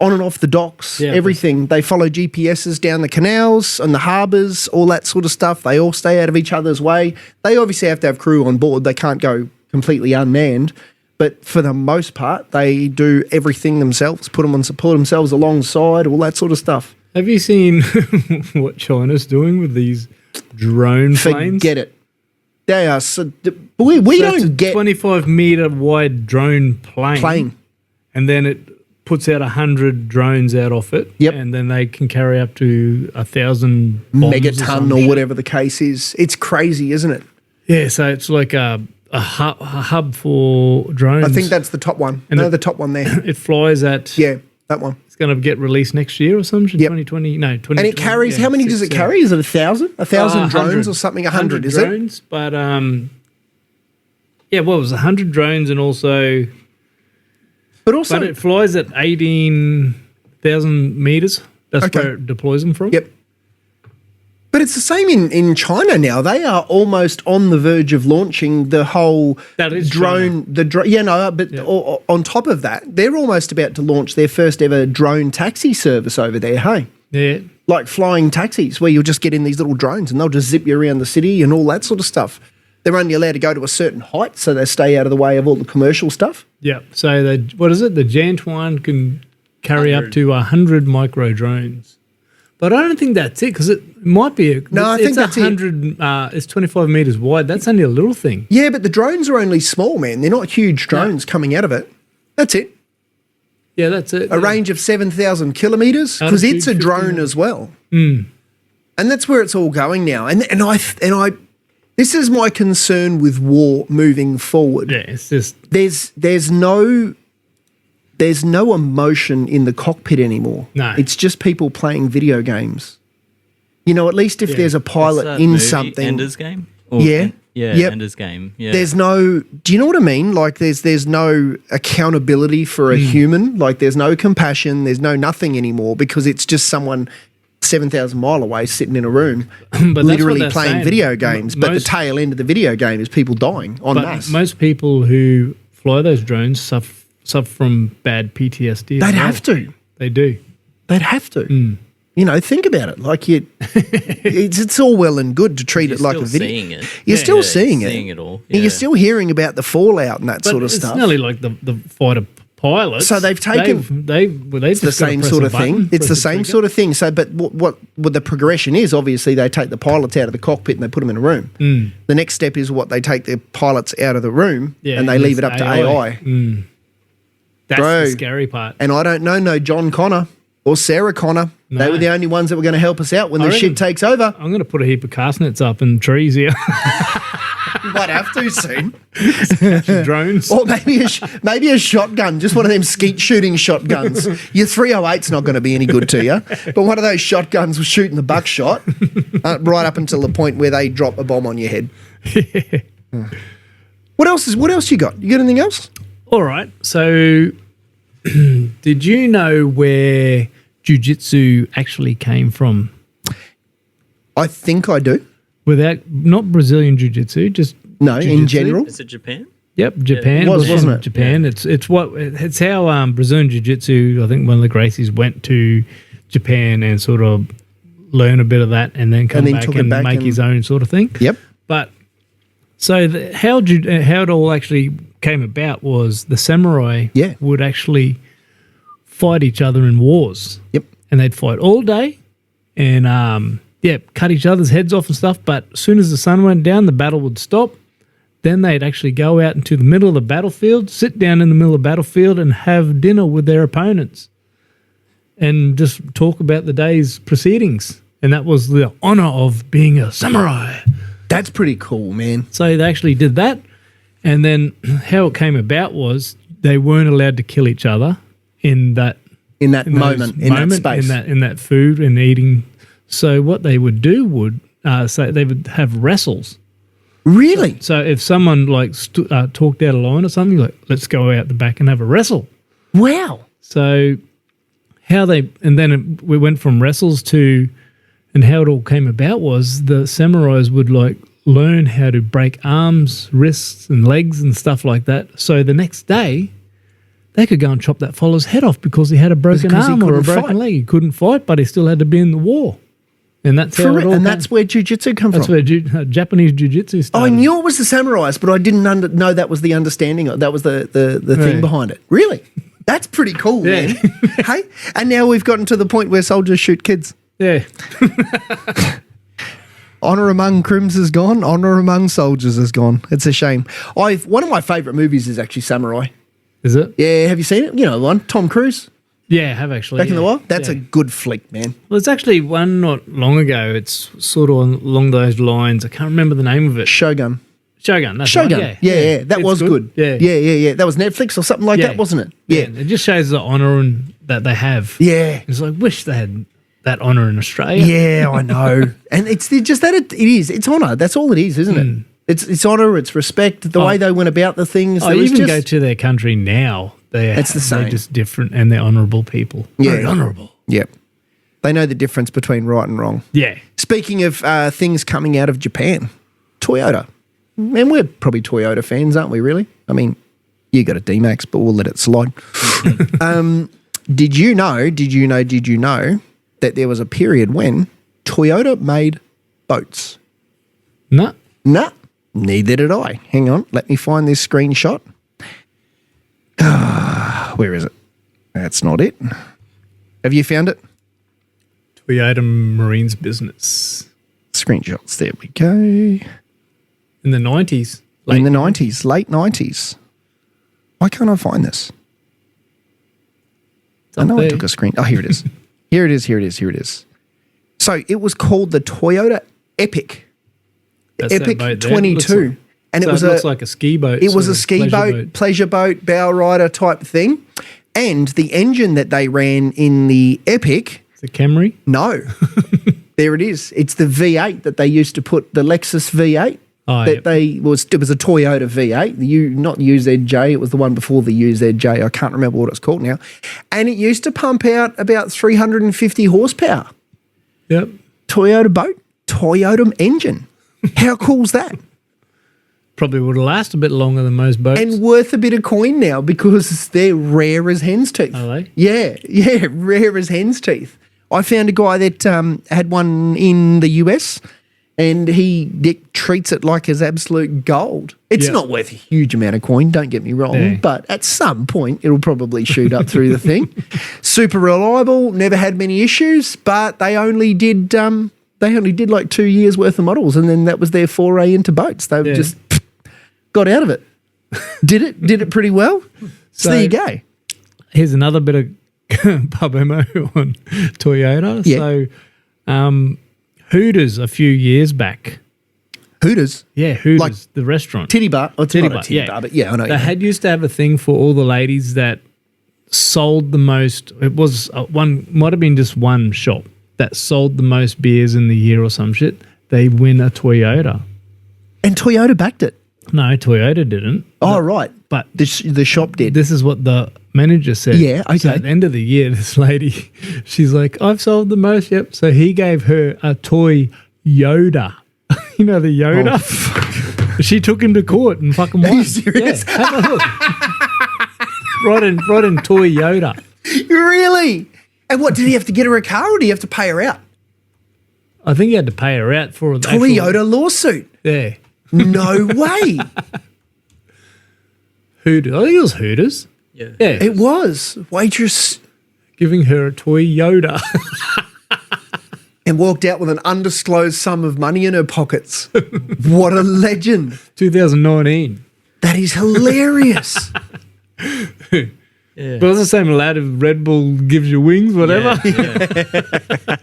on and off the docks, Yeah. everything. They follow GPSs down the canals and the harbours, all that sort of stuff. They all stay out of each other's way. They obviously have to have crew on board. They can't go completely unmanned. But for the most part, they do everything themselves. Put themselves alongside, all that sort of stuff. Have you seen what China's doing with these drone planes? Forget it. They are so. We So it's a don't get 25-meter wide drone plane. And then it puts out 100 drones out off it. Yep. And then they can carry up to 1,000 bombs megaton or whatever the case is. It's crazy, isn't it? Yeah, so it's like a hub for drones. I think that's the top one. And The top one there. it flies at. Yeah, that one. It's going to get released next year or something. Yep. 2020. No, 2020. And it carries, how many does it carry? Is it 1,000? 1,000 drones or something? 100, is it? drones, but yeah, well, it was 100 drones and also, But also, but it flies at 18,000 meters. That's Okay. where it deploys them from. yep. But it's the same in China now. They are almost on the verge of launching the whole That is drone. But on top of that, they're almost about to launch their first ever drone taxi service over there. Hey, Yeah. like flying taxis where you'll just get in these little drones and they'll just zip you around the city and all that sort of stuff. They're only allowed to go to a certain height, so they stay out of the way of all the commercial stuff. Yeah. So what is it? The Jant one can carry up to 100 micro drones. But I don't think that's it because it might be. I think that's it. 100. It's 25 meters wide. That's only a little thing. Yeah, but the drones are only small, man. They're not huge drones coming out of it. That's it. Yeah, that's it. A range of 7,000 kilometres because it's a Altitude drone 59. as well. And that's where it's all going now. And I This is my concern with war moving forward. Yeah, it's just There's no emotion in the cockpit anymore. No. It's just people playing video games. You know, at least if there's a pilot What's that in movie, something. Ender's Game? Or- Yeah. Yeah, Yep. Ender's Game. Yeah. There's no, do you know what I mean? Like there's no accountability for a human. Like there's no compassion. There's no nothing anymore because it's just someone 7,000 mile away sitting in a room but that's what literally they're playing saying. video games. But the Most- tail end of the video game is people dying en But masse. most people who fly those drones suffer from bad PTSD. as They'd well. have to. They do. They'd have to. You know, think about it. Like it's all well and good to treat You're it like still a video. seeing it. You're still seeing it. Seeing it all. And you're still hearing about the fallout and that But sort of it's stuff. nearly like the fighter pilots. So they've taken- they It's the same sort of thing. It's the same sort of thing. So, but what the progression is, obviously, they take the pilots out of the cockpit and they put them in a room. The next step is what they take the pilots out of the room and they leave it up to AI. That's Bro. the scary part. And I don't know no John Connor or Sarah Connor. They No. were the only ones that were going to help us out when I the reckon- shit takes over. I'm going to put a heap of cast nets up in trees here. Might have to soon. Drones. Or maybe a shotgun, just one of them skeet shooting shotguns. Your 308's not going to be any good to you, but one of those shotguns was shooting the buckshot right up until the point where they drop a bomb on your head. What else you got? You got anything else? All right. So, did you know where jiu-jitsu actually came from? I think I do. Not Brazilian jiu-jitsu, just No, in jiu-jitsu. general. Is it Japan? Yep, Japan. It was, from wasn't it? Japan. It's how Brazilian jiu-jitsu, I think one of the Gracies went to Japan and sort of learn a bit of that and then come then back took it and back make and- his own sort of thing. Yep. But so how it all actually came about was the samurai Yeah. would actually fight each other in wars. Yep. And they'd fight all day and cut each other's heads off and stuff. But as soon as the sun went down, the battle would stop. Then they'd actually go out into the middle of the battlefield, sit down in the middle of the battlefield and have dinner with their opponents and just talk about the day's proceedings. And that was the honor of being a samurai. That's pretty cool, man. So they actually did that. And then how it came about was they weren't allowed to kill each other in that In that those moment, in that space. in that food and eating. So what they would do would say they would have wrestles. Really? So if someone like talked out of line or something, like let's go out the back and have a wrestle. Wow. So we went from wrestles to, and how it all came about was the samurais would like learn how to break arms, wrists, and legs and stuff like that. So the next day, they could go and chop that fellow's head off because he had a broken Because he arm or a couldn't broken fight. leg. He couldn't fight, but he still had to be in the war. And that's how it all And that's where jiu-jitsu come that's from. where Japanese jiu-jitsu started. I knew it was the samurais, but I didn't know that was the understanding. That was the thing Right. behind it. Really? That's pretty cool, Yeah. man. Hey? And now we've gotten to the point where soldiers shoot kids. Yeah. Honor among crims is gone. Honor among soldiers is gone. It's a shame. One of my favourite movies is actually Samurai. Is it? Yeah, have you seen it? You know the one, Tom Cruise, Yeah, I have actually. back in the yeah. wild. That's Yeah. a good flick, man. Well, it's actually one not long ago. It's sort of along those lines. I can't remember the name of it. Shogun. Shogun. That's Shogun. right, Yeah. That It's was good. Yeah. Yeah. That was Netflix or something like that, wasn't it? Yeah. It just shows the honour that they have. Yeah. It's like, wish they had that honour in Australia. Yeah, I know. And it's just that it is. It's honour. That's all it is, isn't it? It's honour, it's respect, the way they went about the things. I There was even just- go to their country now. It's the same. They're just different and they're honourable people. Yeah. Very honourable. Yep. They know the difference between right and wrong. Yeah. Speaking of things coming out of Japan, Toyota. And we're probably Toyota fans, aren't we, really? I mean, you got a D-Max, but we'll let it slide. Did you know that there was a period when Toyota made boats? No. Nah, neither did I. Hang on, let me find this screenshot. Where is it? That's not it. Have you found it? Toyota Marines business. Screenshots, there we go. In the 90s. In the 90s, late 90s. Why can't I find this? I know I there. took a screen. Oh, here it is. Here it is. So it was called the Toyota Epic. That's that Epic boat there. 22. And So it was looks like a ski boat. It was sort a of ski boat, pleasure boat, bow rider type thing. And the engine that they ran in the Epic, It's a Camry. no. There it is. It's the V8 that they used to put, the Lexus V8. Oh, That yep. it was a Toyota V8, not UZJ, it was the one before the UZJ. I can't remember what it's called now. And it used to pump out about 350 horsepower. Yep. Toyota boat, Toyota engine. How cool's that? Probably would have lasted a bit longer than most boats. And worth a bit of coin now because they're rare as hen's teeth. Are they? Yeah, rare as hen's teeth. I found a guy that had one in the US and Dick treats it like as absolute gold. It's Yeah. not worth a huge amount of coin, don't get me wrong, Yeah. but at some point it'll probably shoot up through the thing. Super reliable, never had many issues, but they only did like 2 years worth of models and then that was their foray into boats. They Yeah. just got out of it. Did it pretty well. So there you go. Here's another bit of pub ammo on Toyota. Yeah. So, Hooters a few years back. Hooters, Yeah, Hooters, Like the restaurant. titty bar, or Titty not a bar, titty yeah. bar, but yeah, I know. They had used to have a thing for all the ladies that sold the most. It was might have been just one shop that sold the most beers in the year or some shit. They win a Toyota. And Toyota backed it. No, Toyota didn't. Oh, right. But The shop did. this is what the manager said. Yeah, okay. So at the end of the year, this lady, she's like, I've sold the most. Yep. So he gave her a toy Yoda. You know, the Yoda? She took him to court and fucking won. Are you serious? Yeah, have a look. right in toy Yoda. Really? And what, did he have to get her a car or did he have to pay her out? I think he had to pay her out for the Toyota lawsuit. Yeah. No way. Hooters. I think it was Hooters. Yeah. Yeah. It was. Waitress Giving her a toy Yoda. and walked out with an undisclosed sum of money in her pockets. What a legend. 2019. That is hilarious. Yeah. But it's the same lad of Red Bull gives you wings, whatever. Yeah.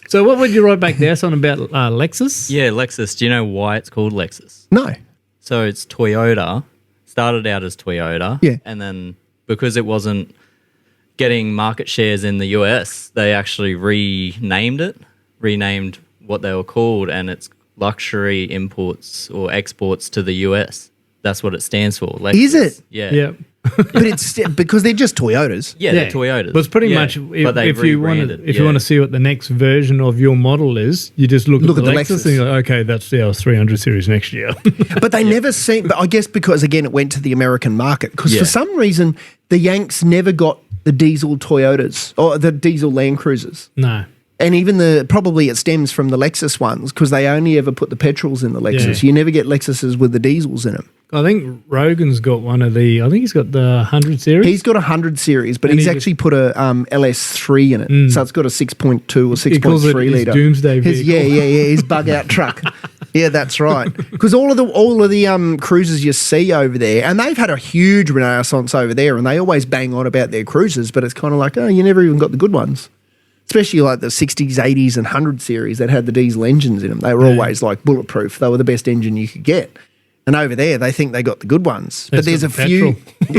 So what would you write back there, son, about Lexus? Yeah, Lexus. Do you know why it's called Lexus? No. So it's Toyota. Started out as Toyota. Yeah. And then because it wasn't getting market shares in the US, they actually renamed what they were called, and it's luxury imports or exports to the US. That's what it stands for. Lexus. Is it? Yeah. Yeah. But it's because they're just Toyotas. Yeah, they're Toyotas. But it's pretty Yeah, much but they if you want to rebranded, you want to see what the next version of your model is, you just look at the Lexus and you're like, okay, that's the 300 series next year. But they never seem, but I guess because again it went to the American market because Yeah. for some reason the Yanks never got the diesel Toyotas or the diesel Land Cruisers. No. And even probably it stems from the Lexus ones because they only ever put the petrols in the Lexus. Yeah. You never get Lexuses with the diesels in them. I think Rogan's got I think he's got the 100 series. He's got a 100 series, but And he's he actually put a LS3 in it. So it's got a 6.2 or He calls it 6.3 his litre. doomsday vehicle. Yeah, his bug out truck. Yeah, that's right. Because all of the cruisers you see over there, and they've had a huge renaissance over there, and they always bang on about their cruisers, but it's kind of like, oh, you never even got the good ones. Especially like the 60s, 80s, and 100 series that had the diesel engines in them. They were always like bulletproof. They were the best engine you could get. And over there, they think they got the good ones. But That's there's a got the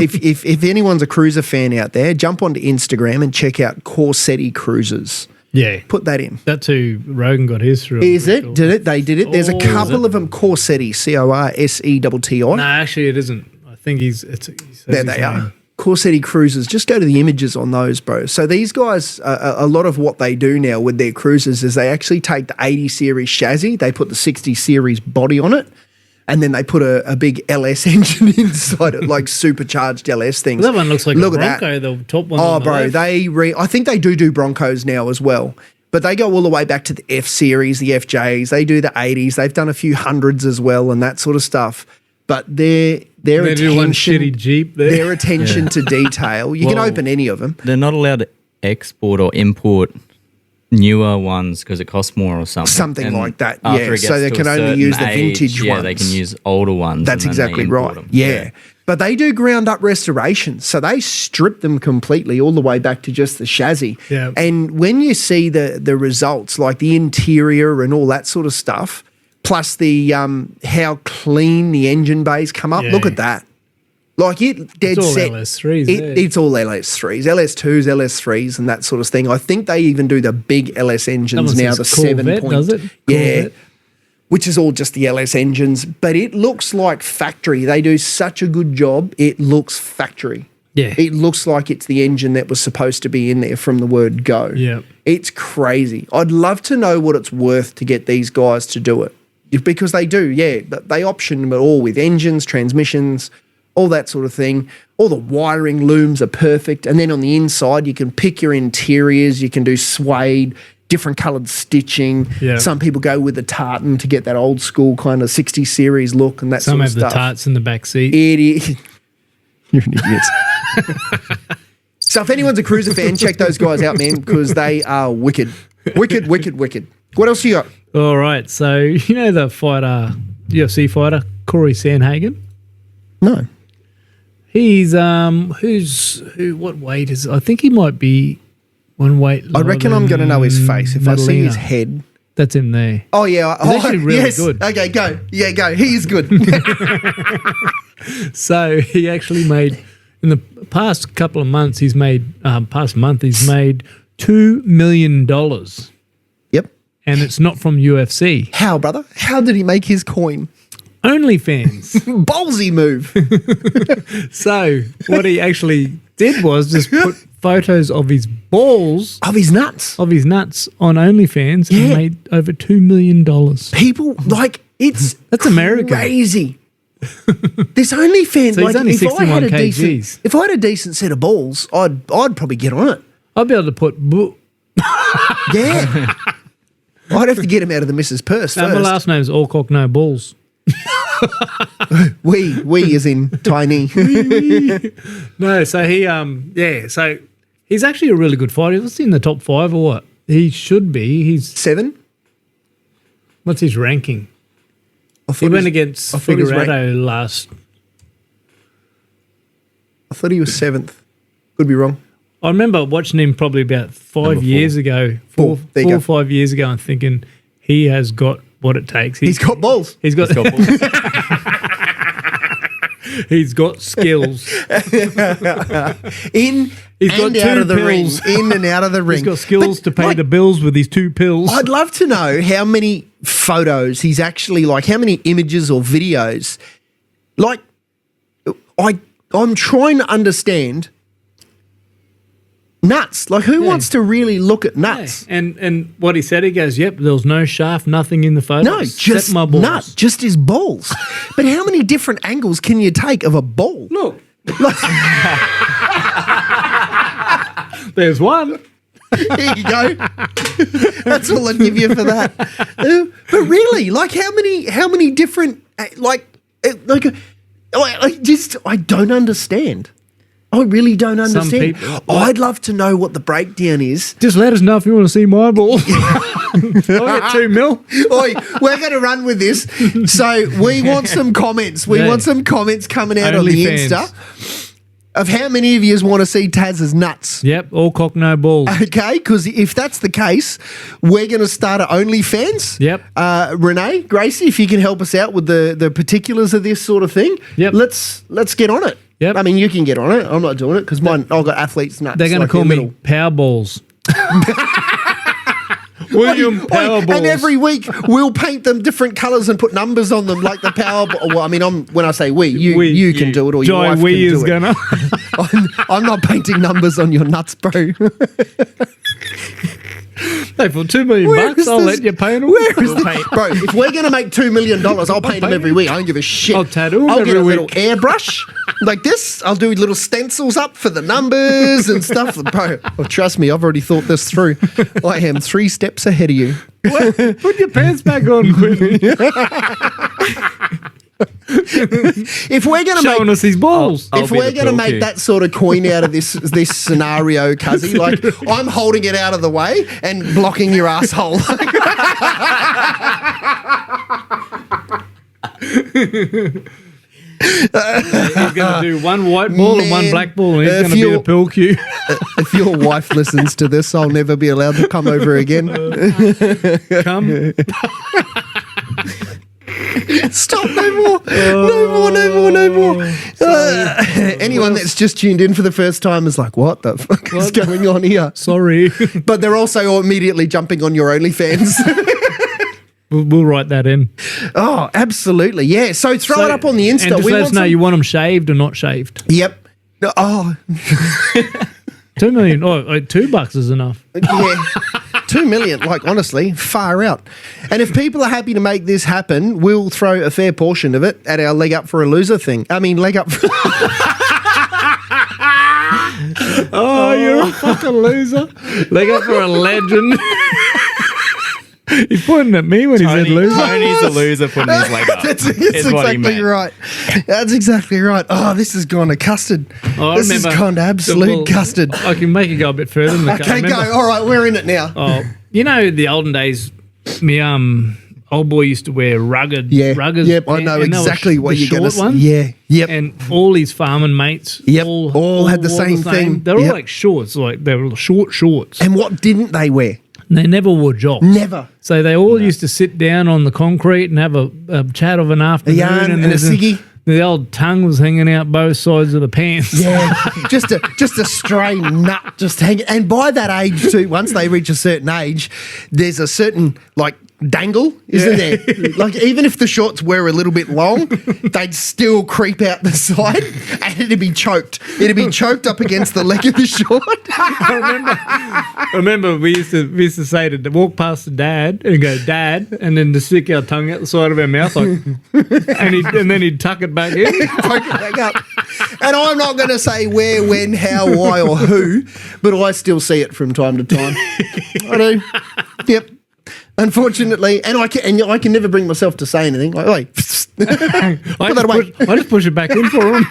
few. if anyone's a cruiser fan out there, jump onto Instagram and check out Corsetti Cruisers. Yeah. Put that in. That's who Rogan got his through. Is it? Did it? They did it. There's a Oh, couple of them. Corsetti, Corsetti. No, actually it isn't. I think he says There his they name. are. Corsetti Cruisers. Just go to the images on those, bro. So these guys, a lot of what they do now with their cruisers is they actually take the 80 series chassis, they put the 60 series body on it, and then they put a big LS engine inside it, like supercharged LS things. That one looks like Look a at that. Bronco, the top one. Oh, on the bro, left. I think they do Broncos now as well. But they go all the way back to the F series, the FJs. They do the 80s. They've done a few hundreds as well and that sort of stuff. But their They do one attention, shitty Jeep there. their attention to detail. You can Well, open any of them. They're not allowed to export or import newer ones because it costs more or something. Something And like that, after yeah. it So gets they to can a only certain use the age, vintage yeah, they can ones. use older ones. That's and then they exactly import right. them. Yeah. But they do ground up restorations. So they strip them completely all the way back to just the chassis. Yeah. And when you see the results, like the interior and all that sort of stuff, plus the how clean the engine bays come up. Yeah. Look at that. Like it dead It's all set. LS3s there. It's all LS3s, LS2s, LS3s, and that sort of thing. I think they even do the big LS engines That one now, says the 7 Corvette, point. does it? Yeah. Corvette. Which is all just the LS engines, but it looks like factory. They do such a good job. It looks factory. Yeah. It looks like it's the engine that was supposed to be in there from the word go. Yeah. It's crazy. I'd love to know what it's worth to get these guys to do it, because they do, yeah. But they option them all with engines, transmissions, all that sort of thing. All the wiring looms are perfect. And then on the inside, you can pick your interiors. You can do suede, different coloured stitching. Yeah. Some people go with the tartan to get that old school kind of 60 series look and that Some sort have of the stuff. tarts in the back seat. It is. You're an idiot. So if anyone's a Cruiser fan, check those guys out, man, because they are wicked. Wicked, wicked, wicked. What else you got? All right. So, you know the fighter, UFC fighter, Corey Sandhagen? No. He's, what weight is, I think he might be one weight I lower reckon I'm going to know his than face if I see Madalena. his head. That's him there. Oh, yeah. He's actually really yes. good. Okay, go. Yeah, go. He is good. So he actually made, in the past couple of months, he's made $2 million. Yep. And it's not from UFC. How, brother? How did he make his coin? OnlyFans. Ballsy move. So what he actually did was just put photos of his balls, Of his nuts. of his nuts on OnlyFans Yeah. and made over $2 million. People, like, it's That's American. crazy. This OnlyFans, So he's like, only if I had 61 a kgs. decent set of balls, I'd probably get on it. I'd be able to put, Yeah. I'd have to get him out of the missus' purse my first. last name's Allcock No Balls. We is in tiny. No, so he, so he's actually a really good fighter. Was he in the top 5 or what? He should be. He's, 7? what's his ranking? I He thought went he against I thought he was Figueredo last. I thought he was 7th. Could be wrong. I remember watching him probably about 5 years ago, Four. There you four go. or 5 years ago, and thinking he has got what it takes. He's got balls. He's got, Got balls. he's got skills. In He's got and out 2 of the pills. ring. In and out of the ring. He's got skills But, to pay like, the bills with his 2 pills. I'd love to know how many photos he's actually, like, how many images or videos. Like, I'm trying to understand nuts. Like, who wants to really look at nuts? And what he said, he goes, "Yep, there was no shaft, nothing in the photos. No, except just my balls." nut, just his balls. But how many different angles can you take of a ball? Look, there's one. Here you go. That's all I'd give you for that. But really, like, how many different, I don't understand. I really don't understand. people- I'd love to know what the breakdown is. Just let us know if you want to see my balls. I'll get 2 mil. Oi, we're going to run with this. So we want some comments. We Yeah. want some comments coming out on the OnlyFans. Insta of how many of you want to see Taz's nuts. Yep, all cock, no balls. Okay, because if that's the case, we're going to start an OnlyFans. Yep. Renee, Gracie, if you can help us out with the particulars of this sort of thing, Yep. let's get on it. Yep. I mean, you can get on it. I'm not doing it because I've got athletes nuts. They're going like to call me little- Power Balls. William Oi, Power Balls. and every week we'll paint them different colours and put numbers on them, like the power. Well, I mean, when I say you can do it, or your Joy wife we can is do it. gonna. I'm not painting numbers on your nuts, bro. Hey, for $2 million Where bucks, is I'll this- let you paint them. Where is We'll the paint- bro? If we're gonna make $2 million, I'll paint them every week. I don't give a shit. I'll tattoo 'em I'll get every a little week. airbrush like this. I'll do little stencils up for the numbers and stuff, bro. Oh, trust me, I've already thought this through. I am 3 steps ahead of you. Put your pants back on, Quinn. If we're gonna Showing make us his balls. I'll if be we're the going to pill make cue. that sort of coin out of this scenario, Cuzzy, like, I'm holding it out of the way and blocking your asshole. He's going to do one white ball and one Man, black ball, and he's if going to be you're- a pill cue. If your wife listens to this, I'll never be allowed to come over again. Come. Stop, no more. No more. Anyone that's just tuned in for the first time is like, what the fuck is going on here? Sorry. But they're also immediately jumping on your OnlyFans. We'll write that in. Oh, absolutely. Yeah. So throw it up on the Insta. And just let us know you want them shaved or not shaved. Yep. Oh, 2 million. Oh, $2 is enough. yeah. 2 million, like honestly, far out. And if people are happy to make this happen, we'll throw a fair portion of it at our leg up for a loser thing. I mean, leg up. Oh, you're a fucking loser. Leg up for a legend. He's pointing at me when he said loser. Tony's a loser putting his leg up. That's is what he exactly meant. right. That's exactly right. Oh, this has gone to custard. Oh, I This has remember- gone to absolute Well, custard. I can make it go a bit further than the Okay, go. All right, we're in it now. Oh, you know, the olden days, me old boy used to wear rugged, Yeah. ruggers. Yep, I know and they were exactly what the you're going to short say. ones. Yeah. Yep. And all his farming mates, Yep, all had the wore same thing. They're Yep. all like shorts, like they were short shorts. And what didn't they wear? And they never wore jocks. Never. So they all used to sit down on the concrete and have a chat of an afternoon. yarn and a there's ciggy. The old tongue was hanging out both sides of the pants. Yeah, just a stray nut just hanging. And by that age too, once they reach a certain age, there's a certain like dangle, isn't there? Like even if the shorts were a little bit long, they'd still creep out the side, and it'd be choked. It'd be choked up against the leg of the short. I remember we used to say to walk past the dad and go, Dad, and then to stick our tongue out the side of our mouth, like, and then he'd tuck it back in. Poke it back up. And I'm not going to say where, when, how, why, or who, but I still see it from time to time. I do. Yep. Unfortunately, and I can never bring myself to say anything. Like, oi, put that away. I just push it back in for him.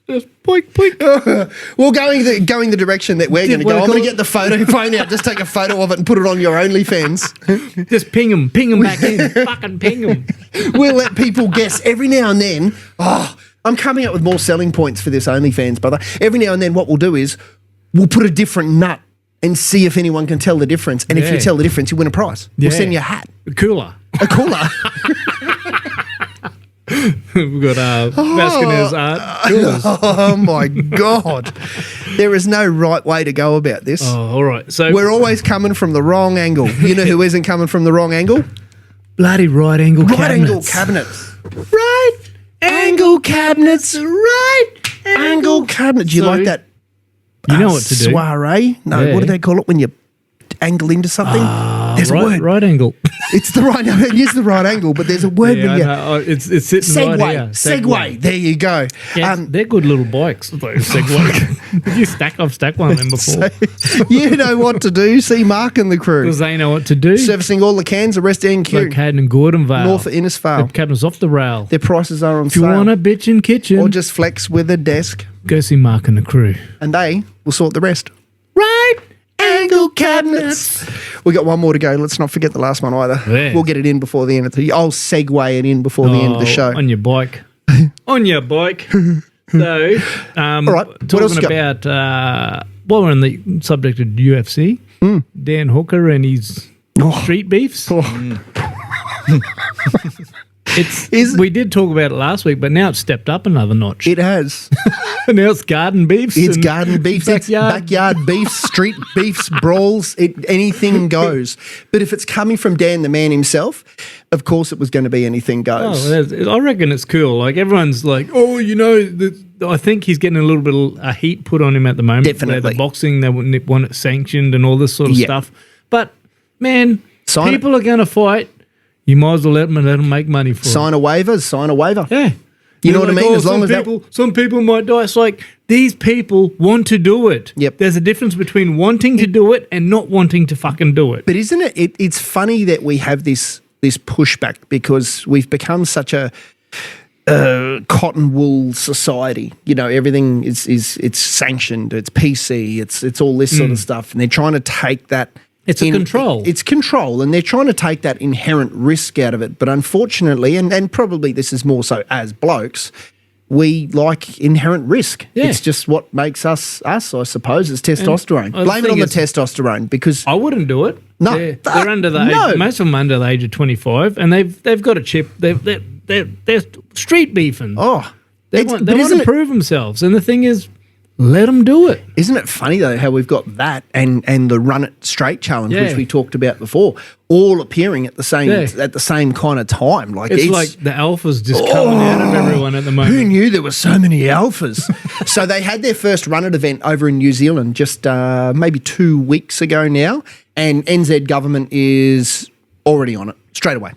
Just poink, poink. Well, going the direction that we're going to what go, I I'm going call to get the photo phone out, just take a photo of it and put it on your OnlyFans. Just ping him back in. Fucking ping him. We'll let people guess every now and then. Oh, I'm coming up with more selling points for this OnlyFans, brother. Every now and then, what we'll do is we'll put a different nut and see if anyone can tell the difference. And if Yeah. you tell the difference, you win a prize. We'll Yeah. send you a hat, Cooler. a cooler. We've got Vasquez art. Coolers. Oh my God. There is no right way to go about this. Oh, all right. So We're always coming from the wrong angle. You know who isn't coming from the wrong angle? bloody right angle Right angle cabinets. cabinets. Right angle cabinets. Right angle cabinets. Do you So, like that? You know what to do. Soiree? No, Yeah. what do they call it when you angle into something? There's a word. Right angle. It's the right angle. It is the right angle, but there's a word Yeah, when I you... know. Oh, it's sitting right here. Segway. There you go. Yeah, they're good little bikes. Those Segway. I've stacked one of them before. You know what to do. See Mark and the crew. Because they know what to do. Servicing all the cans of Rest End Q. Located in Gordonvale. North of The Innisfail. cabinet's off the rail. Their prices are on If you sale. want a bitchin' kitchen, Or just flex with a desk. go see Mark and the crew. And they will sort the rest. Right angle cabinets. We got one more to go. Let's not forget the last one either. Yeah. We'll get it in before the end of the... I'll segue it in before the end of the show. On your bike. On your bike. So, All right, what else talking you got? about, while we're on the subject of UFC, Dan Hooker and his street beefs. We did talk about it last week, but now it's stepped up another notch. It has. Now it's garden beefs. It's and garden beefs, it's backyard beefs, street beefs, brawls, anything goes. But if it's coming from Dan the man himself, of course it was going to be anything goes. I reckon it's cool. Like everyone's like, oh, you know, I think he's getting a little bit of heat put on him at the moment. Definitely. Where the boxing, they want it sanctioned and all this sort of Yeah. stuff. But man, Sign people are going to fight. You might as well let them make money for it. Sign a waiver. Yeah. You know what I mean? As long some as that- people, some people might die. It's like these people want to do it. Yep. There's a difference between wanting to do it and not wanting to fucking do it. But isn't it? It's funny that we have this pushback because we've become such a cotton wool society. You know, everything is it's sanctioned. It's PC. It's all this sort of stuff, and they're trying to take that. It's a control. It's control, and they're trying to take that inherent risk out of it. But unfortunately, and probably this is more so as blokes, we like inherent risk. Yeah. It's just what makes us, I suppose, is testosterone. I Blame it think on the it's- testosterone because I wouldn't do it. No, they're under the no. age, most of them under the age of 25, and they've got a chip. They're street beefing. oh, they it's- want but isn't to it- prove themselves, and the thing is, let them do it. Isn't it funny though how we've got that and the Run It Straight challenge, Yeah. which we talked about before, all appearing at the same kind of time. Like It's like the alphas just coming out of everyone at the moment. Who knew there were so many alphas? So they had their first Run It event over in New Zealand just maybe 2 weeks ago now, and NZ government is already on it straight away.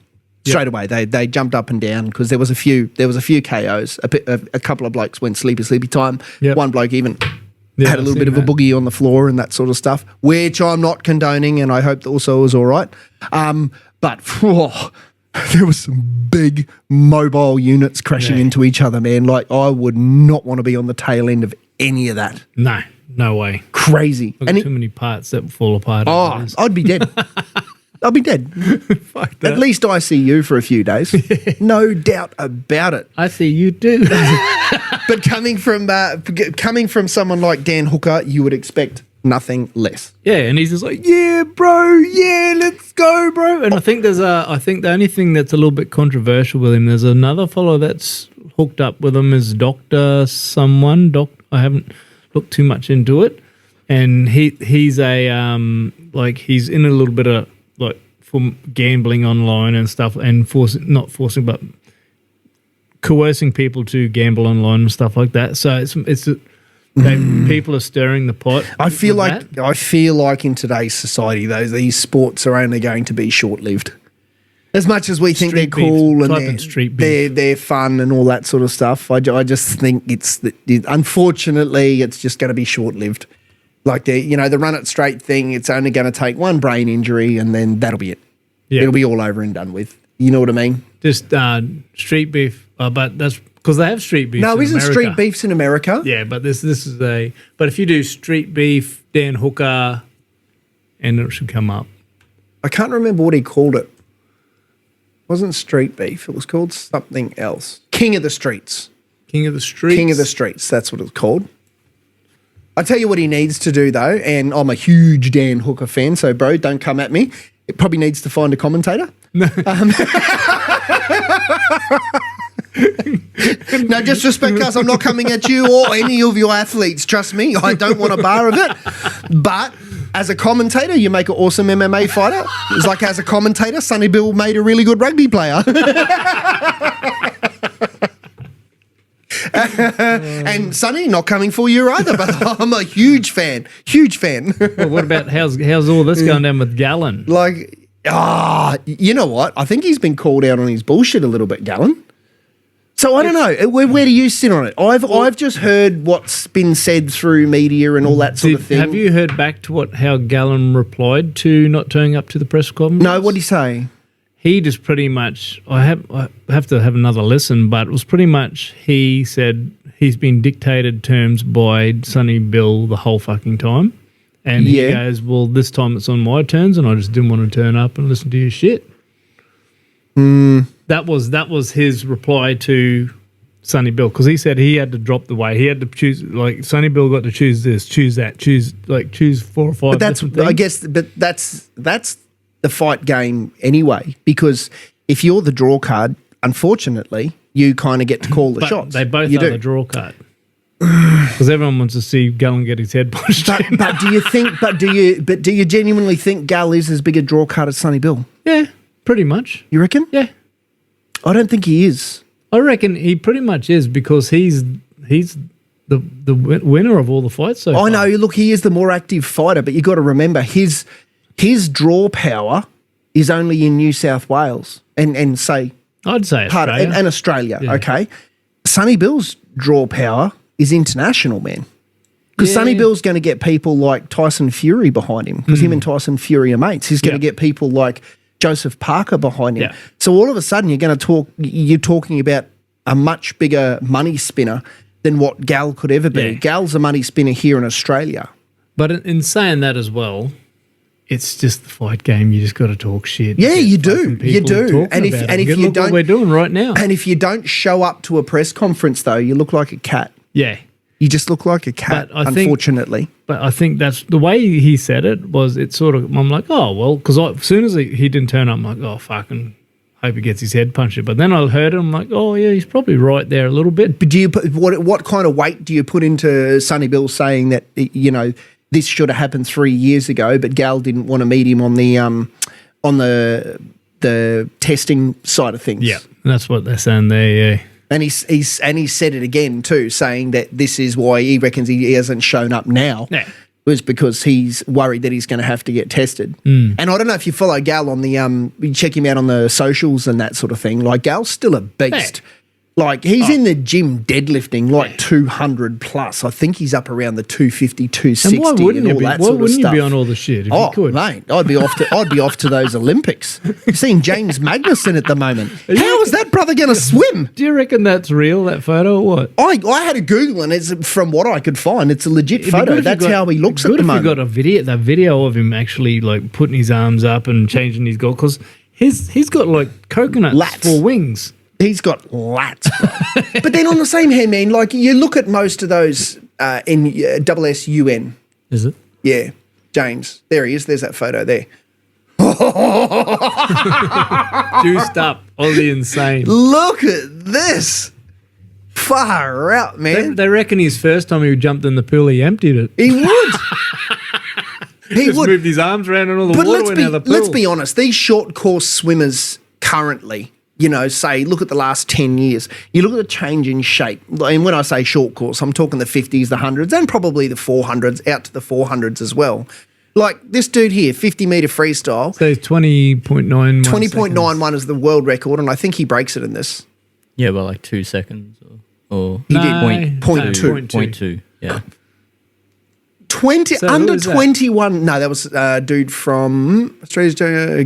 Straight away, they jumped up and down because there was a few KOs. A couple of blokes went sleepy time. Yep. One bloke even Yeah, had a I've little bit seen of a that. boogie on the floor and that sort of stuff, which I'm not condoning, and I hope that also was all right. But there was some big mobile units crashing Yeah. into each other, man. Like I would not want to be on the tail end of any of that. No way. Crazy. I've got too many parts that fall apart. Oh, I'd be dead. I'd be dead. Fuck that. At least I see you for a few days. No doubt about it. I see you do. But coming from someone like Dan Hooker, you would expect nothing less. Yeah, and he's just like, yeah, bro, yeah, let's go, bro. And I think I think the only thing that's a little bit controversial with him, there's another fellow that's hooked up with him is Dr. someone. I haven't looked too much into it. And he's a, like, he's in a little bit of, like, for gambling online and stuff, and not forcing, but coercing people to gamble online and stuff like that. So people are stirring the pot. I feel with that. like in today's society, though, these sports are only going to be short-lived. As much as we think Street they're cool beef. Type and in street beef. they're fun and all that sort of stuff, I just think unfortunately it's just going to be short-lived. Like the Run It Straight thing, it's only going to take one brain injury and then that'll be it. Yeah. It'll be all over and done with. You know what I mean? Just street beef, but that's because they have street beef. No, in isn't America. street beefs in America? Yeah, but this is But if you do street beef, Dan Hooker, and it should come up. I can't remember what he called it. It wasn't street beef. It was called something else. King of the Streets. King of the Streets. King of the Streets. That's what it's called. I tell you what he needs to do, though, and I'm a huge Dan Hooker fan, so, bro, don't come at me. It probably needs to find a commentator. No disrespect, guys. I'm not coming at you or any of your athletes. Trust me, I don't want a bar of it. But as a commentator, you make an awesome MMA fighter. It's like as a commentator, Sonny Bill made a really good rugby player. And Sonny, not coming for you either, but I'm a huge fan. Huge fan. Well, what about how's all this going down with Gallon? Like, you know what? I think he's been called out on his bullshit a little bit, Gallon. So I don't know. Where do you sit on it? I've just heard what's been said through media and all that sort of thing. Have you heard back to how Gallon replied to not turning up to the press conference? No, what did he say? He just pretty much. I have to have another listen, but it was pretty much he said he's been dictated terms by Sonny Bill the whole fucking time, and he goes, "Well, this time it's on my terms, and I just didn't want to turn up and listen to your shit." That was his reply to Sonny Bill, because he said he had to drop the weight. He had to choose, like, Sonny Bill got to choose this, choose that, choose 4 or 5. But that's, different things. I guess, that's the fight game anyway. Because if you're the draw card, unfortunately, you kind of get to call the But shots. they both you are the draw card. Because everyone wants to see Gallon get his head punched in. But do you think? Do you genuinely think Gal is as big a draw card as Sonny Bill? Yeah, pretty much. You reckon? Yeah, I don't think he is. I reckon he pretty much is, because he's the winner of all the fights so far. I know. Look, he is the more active fighter, but you got to remember his draw power is only in New South Wales and say I'd say part of, Australia. and Australia. Yeah. Okay, Sonny Bill's draw power is international, man. Because Yeah. Sonny Bill's going to get people like Tyson Fury behind him, because him and Tyson Fury are mates. He's going to Yeah. get people like Joseph Parker behind him. Yeah. So all of a sudden, you're talking about a much bigger money spinner than what Gal could ever be. Yeah. Gal's a money spinner here in Australia. But in saying that as well, it's just the fight game. You just got to talk shit. Yeah, Get you do. fucking You people do. talking And if- about it. and if Get a you look what don't- we're doing right now. And if you don't show up to a press conference, though, you look like a cat. Yeah. You just look like a cat, But I think- unfortunately. But I think that's the way he said it was it sort of, I'm like, oh, well, because as soon as he didn't turn up, I'm like, oh, fucking hope he gets his head punched. But then I heard it, I'm like, oh, yeah, he's probably right there a little bit. But do you put what kind of weight do you put into Sonny Bill saying that, you know, this should have happened 3 years ago, but Gal didn't want to meet him on the testing side of things? Yeah. That's what they're saying there, yeah. And he said it again too, saying that this is why he reckons he hasn't shown up now. Yeah. Was because he's worried that he's going to have to get tested. Mm. And I don't know if you follow Gal on the you check him out on the socials and that sort of thing. Like Gal's still a beast. Yeah. Like he's in the gym deadlifting like 200 plus. I think he's up around the 250, 260 And why wouldn't, all you be, that why sort of wouldn't you stuff. be on all the shit if Oh, you could? mate, I'd be off to those Olympics. You're seeing James Magnuson at the moment. How is that brother going to swim? Do you reckon that's real, that photo, or what? I had a Google and it's from what I could find, it's a legit It'd be photo. good if you That's got- how he looks at good the if moment. you got that video of him actually like putting his arms up and changing his goal because he's got like coconuts Lats. for wings. He's got lats, bro. But then on the same hand, man, like you look at most of those in SSUN. Is it? Yeah, James. There he is. There's that photo there. Juiced up, Aussie insane. Look at this. Far out, man. They reckon his first time he jumped in the pool, he emptied it. He would. He Just would. moved his arms around and all the But water went out of the pool. let's be honest. These short course swimmers currently, you know, say, look at the last 10 years. You look at the change in shape. And when I say short course, I'm talking the 50s, the 100s, and probably the 400s, out to the 400s as well. Like this dude here, 50-meter freestyle, So it's 20.91 20.91 is the world record, and I think he breaks it in this. Yeah, by like 2 seconds or He did. Point two. point two. Yeah. 20 So who under is that? 21. No, that was a dude from Australia's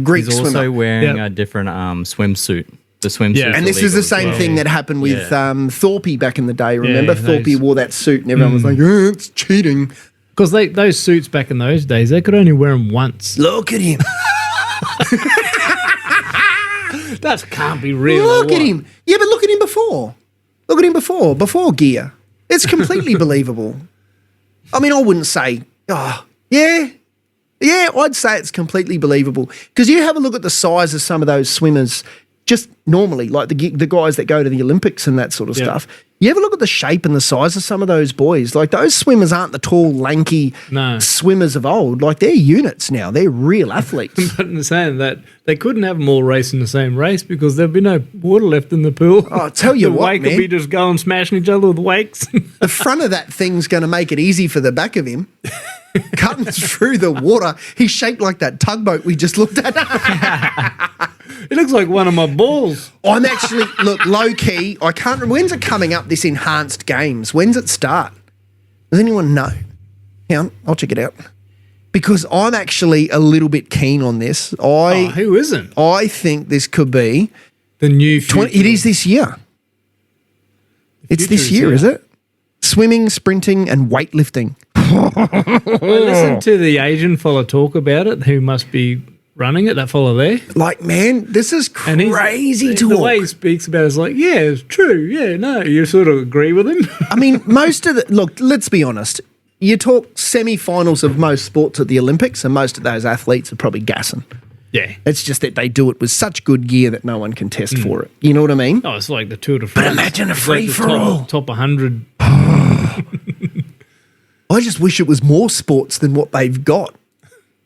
Greek He's swimmer. also wearing Yep. a different swimsuit. The swimsuit. Yeah. And this is the same thing that happened with Thorpe back in the day. Remember, Thorpe those- wore that suit, and everyone was like, "It's cheating." Because those suits back in those days, they could only wear them once. Look at him! That can't be real. Look at him! Yeah, but look at him before. Look at him before gear. It's completely believable. I mean, I wouldn't say, oh, yeah, I'd say it's completely believable because you have a look at the size of some of those swimmers. Just normally, like the guys that go to the Olympics and that sort of Yeah. stuff. You ever look at the shape and the size of some of those boys? Like those swimmers aren't the tall, lanky No. swimmers of old. Like they're units now. They're real athletes. But in saying that, they couldn't have them all racing the same race because there'd be no water left in the pool. Oh, I'll tell you the what, wake man. would be just going smashing each other with wakes. The front of that thing's going to make it easy for the back of him. Cutting through the water. He's shaped like that tugboat we just looked at. It looks like one of my balls. I'm actually, look, low key. I can't remember. When's it coming up, this enhanced games? When's it start? Does anyone know? Hang on, I'll check it out. Because I'm actually a little bit keen on this. Oh, who isn't? I think this could be The new 20. future. It is this year. It's this future year, is is it? Swimming, sprinting, and weightlifting. I listened to the Asian fella talk about it, who must be running it, that fella there. Like, man, this is And he's- crazy the talk. way he speaks about it is like, yeah, it's true. Yeah, no, you sort of agree with him. I mean, most of the look. Let's be honest. You talk semi-finals of most sports at the Olympics, and most of those athletes are probably gassing. yeah. It's just that they do it with such good gear that no one can test for it. You know what I mean? Oh, it's like the Tour de France. imagine a It's like the free-for-all. top 100. I just wish it was more sports than what they've got.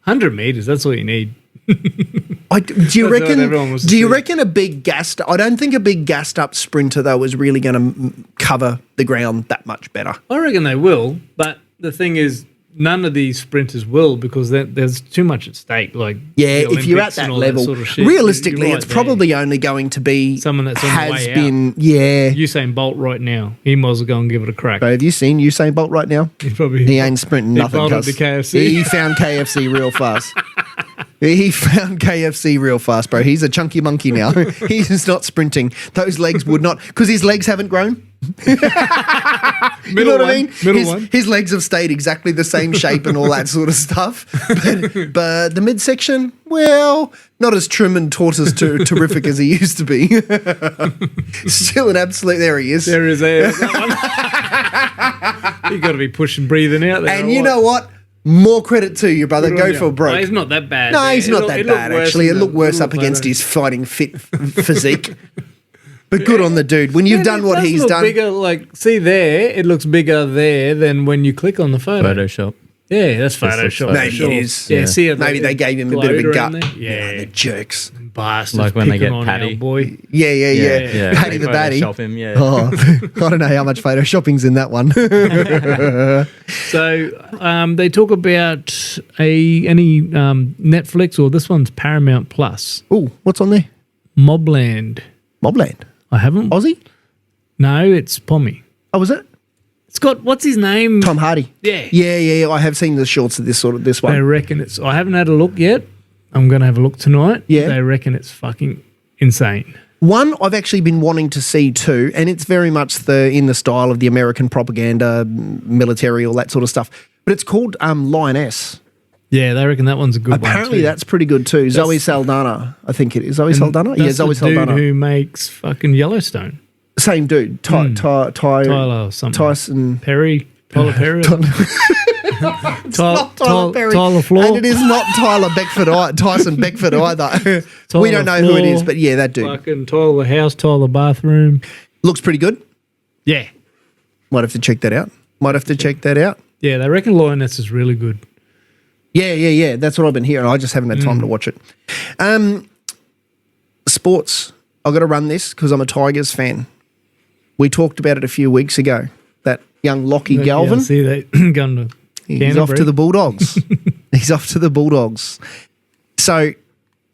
100 meters, that's all you need. Do you That's what reckon? everyone wants to Do you see. reckon a big gassed? I don't think a big gassed up sprinter though is really going to cover the ground that much better. I reckon they will, but the thing is, none of these sprinters will because there's too much at stake. Like Yeah, the if you're at Olympics and that all level, sort of shit, realistically, you're it's right probably only going to be Someone that's on the has way out. been. Yeah. there. Usain Bolt right now, he might as well go and give it a crack. Bro, have you seen Usain Bolt right now? He probably He ain't sprinting he nothing. bolted cuz. to KFC. He found KFC real fast. He found KFC real fast, bro. He's a chunky monkey now. He's not sprinting. Those legs would not, because his legs haven't grown. You know what I mean? Middle one. His legs have stayed exactly the same shape and all that sort of stuff. But the midsection, well, not as trim and tortoise terrific as he used to be. Still an absolute. There he is. There is that one. You got to be pushing, breathing out there. And you know what? More credit to you, brother. Good Go on you. for broke. Oh, he's not that bad. No, man. he's not that bad, actually. It looked worse up against his fighting fit physique. But good on the dude. When you've done what he's done. Bigger, like, see there, it looks bigger there than when you click on the photo. Photoshop. Yeah, that's This looks Photoshop. Maybe sure. it is. Yeah, see it. Maybe they gave him a bit of a gloat gut. around there. Yeah, The jerks. bastards. Like when they picking get on Paddy. our boy. Yeah. Yeah. Paddy the Baddy. Photoshop him, yeah. Oh, I don't know how much photoshopping's in that one. So they talk about any Netflix, or this one's Paramount Plus. Oh, what's on there? Mobland. Mobland. I haven't. Aussie? No, it's Pommy. Oh, was it? It's got, what's his name? Tom Hardy. Yeah. Yeah. I have seen the shorts of this They one. reckon it's. I haven't had a look yet. I'm going to have a look tonight. Yeah. They reckon it's fucking insane. One I've actually been wanting to see too, and it's very much in the style of the American propaganda, military, all that sort of stuff. But it's called Lioness. Yeah, they reckon that one's a good one. Apparently, too. that's pretty good too. Zoe Saldana, I think it is. Zoe Saldana? Yeah, That's Zoe the Saldana. dude who makes fucking Yellowstone. Same dude. Tyler or something. Tyson. Perry. Tyler Perry. Not Tyler Perry. Tyler Floor. And it is not Tyson Beckford either. Tyler We don't know who it Floor. is, but yeah, that dude. Fucking Tyler House, Tyler Bathroom. Looks pretty good. Yeah. Might have to check that out. Yeah, they reckon Lioness is really good. Yeah. That's what I've been hearing. I just haven't had time to watch it. Sports. I've got to run this because I'm a Tigers fan. We talked about it a few weeks ago. That young Lockie Galvin. Yeah, I see that going to He's off to the Bulldogs. He's off to the Bulldogs. So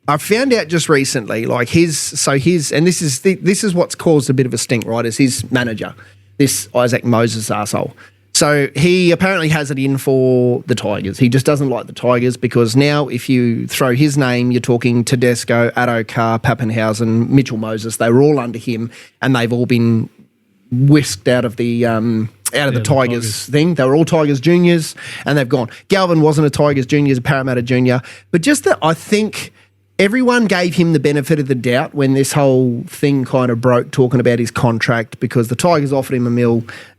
I found out just recently, like and this is what's caused a bit of a stink, right? Is his manager, this Isaac Moses arsehole. So he apparently has it in for the Tigers. He just doesn't like the Tigers because now if you throw his name, you're talking Tedesco, Addo-Carr, Pappenhausen, Mitchell Moses. They were all under him and they've all been whisked out of the Tigers thing. They were all Tigers juniors and they've gone. Galvin wasn't a Tigers junior, he's a Parramatta junior. But just that I think everyone gave him the benefit of the doubt when this whole thing kind of broke, talking about his contract because the Tigers offered him $1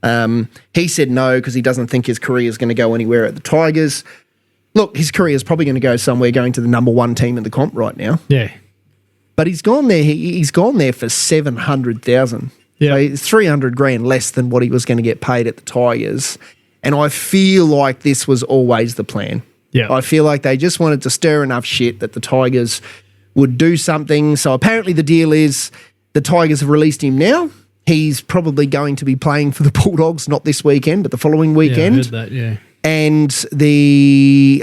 million. He said no because he doesn't think his career is going to go anywhere at the Tigers. Look, his career is probably going to go somewhere, going to the number one team in the comp right now. Yeah. But he's gone there. He's gone there for 700,000. Yeah. So it's $300,000 less than what he was going to get paid at the Tigers. And I feel like this was always the plan. Yeah. I feel like they just wanted to stir enough shit that the Tigers would do something. So apparently the deal is the Tigers have released him now. He's probably going to be playing for the Bulldogs, not this weekend, but the following weekend. Yeah, I heard that, yeah. And the